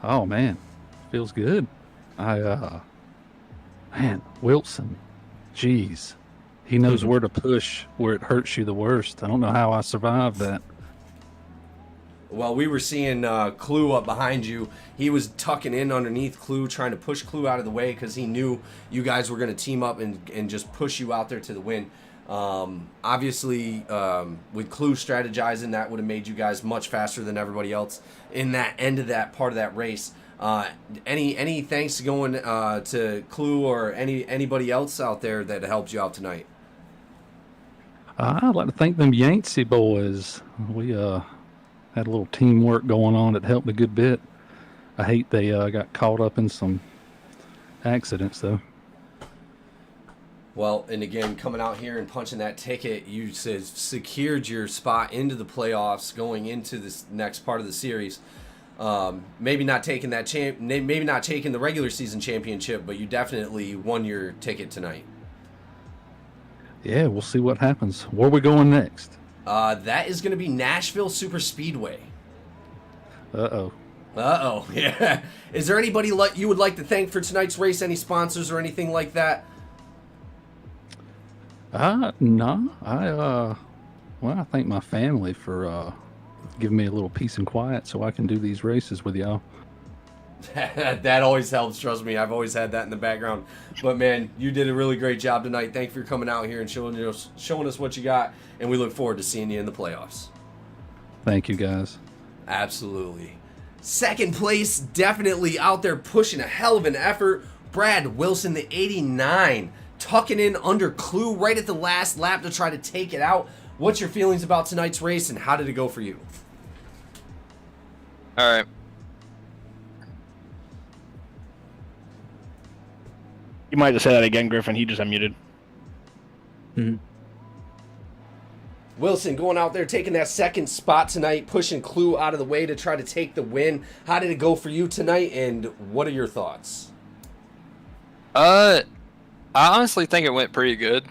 Oh man, feels good. Man, Wilson, jeez, he knows where to push where it hurts you the worst. I don't know how I survived that. Well, we were seeing Clue up behind you. He was tucking in underneath Clue, trying to push Clue out of the way because he knew you guys were going to team up and just push you out there to the win. Obviously, with Clue strategizing, that would have made you guys much faster than everybody else in that end of that part of that race. Any thanks going to Clue or anybody else out there that helped you out tonight? I'd like to thank them Yancey boys. We had a little teamwork going on that helped a good bit. I hate they got caught up in some accidents though. Well, and again, coming out here and punching that ticket, you secured your spot into the playoffs going into this next part of the series. Maybe not taking that maybe not taking the regular season championship, but you definitely won your ticket tonight. Yeah, we'll see what happens. Where are we going next? That is going to be Nashville Super Speedway. Uh-oh. Uh-oh, yeah. Is there anybody you would like to thank for tonight's race? Any sponsors or anything like that? No. Well, I thank my family for giving me a little peace and quiet so I can do these races with y'all. That always helps, trust me. I've always had that in the background. But man, you did a really great job tonight. Thank you for coming out here and showing us what you got, and we look forward to seeing you in the playoffs. Thank you, guys. Absolutely. Second place, definitely out there pushing a hell of an effort. Brad Wilson, the 89, tucking in under Clue right at the last lap to try to take it out. What's your feelings about tonight's race, and how did it go for you? All right. You might have said that again, Griffin. He just unmuted. Wilson going out there taking that second spot tonight, pushing Clue out of the way to try to take the win. How did it go for you tonight, and what are your thoughts? I honestly think it went pretty good.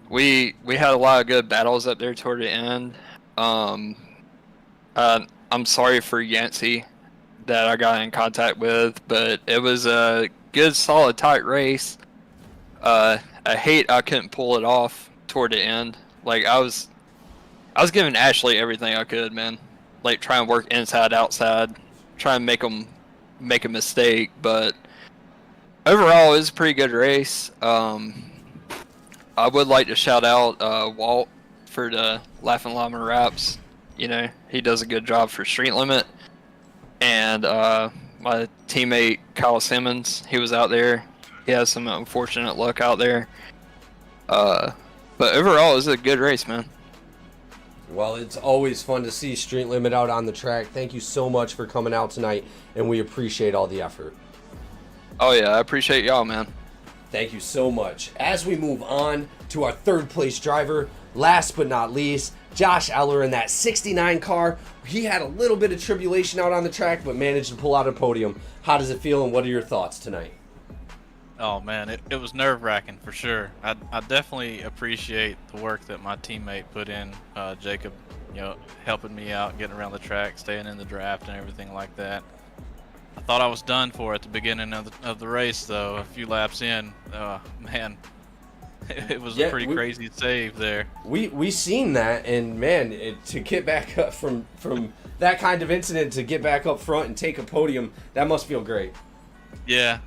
We had a lot of good battles up there toward the end. I'm sorry for Yancey that I got in contact with, but it was a good, solid, tight race. I hate I couldn't pull it off toward the end. Like I was giving Ashley everything I could, man. Like trying to work inside, outside, trying to make them make a mistake. But overall, it was a pretty good race. I would like to shout out Walt for the Laughing Llama Raps. You know, he does a good job for StreetLimit. And my teammate Kyle Simmons, he was out there. He has some unfortunate luck out there. But overall, it was a good race, man. Well, it's always fun to see StreetLimit out on the track. Thank you so much for coming out tonight, and we appreciate all the effort. Oh, yeah, I appreciate y'all, man. Thank you so much. As we move on to our third place driver, last but not least, Josh Eller in that 69 car. He had a little bit of tribulation out on the track, but managed to pull out a podium. How does it feel, and what are your thoughts tonight? Oh man, it was nerve-wracking for sure. I definitely appreciate the work that my teammate put in, Jacob, you know, helping me out, getting around the track, staying in the draft and everything like that. I thought I was done for at the beginning of the race, though. A few laps in, man, it was a pretty crazy save there. We seen that, and man, to get back up from that kind of incident, to get back up front and take a podium, that must feel great. Yeah,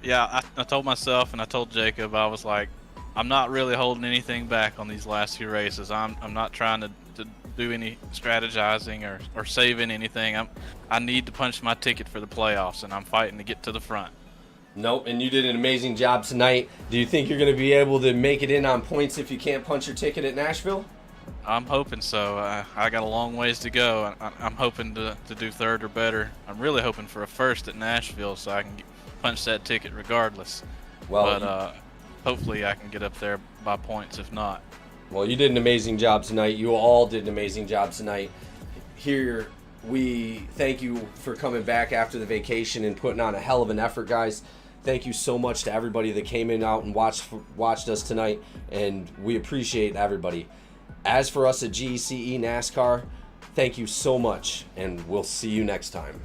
I told myself and I told Jacob, I was like, I'm not really holding anything back on these last few races. I'm not trying to do any strategizing or saving anything. I need to punch my ticket for the playoffs, and I'm fighting to get to the front. Nope, and you did an amazing job tonight. Do you think you're going to be able to make it in on points if you can't punch your ticket at Nashville? I'm hoping so. I got a long ways to go. I'm hoping to do third or better. I'm really hoping for a first at Nashville so I can punch that ticket regardless. Well, but hopefully I can get up there by points if not. Well, you did an amazing job tonight. You all did an amazing job tonight. Here, we thank you for coming back after the vacation and putting on a hell of an effort, guys. Thank you so much to everybody that came in out and watched us tonight, and we appreciate everybody. As for us at GEC NASCAR, thank you so much, and we'll see you next time.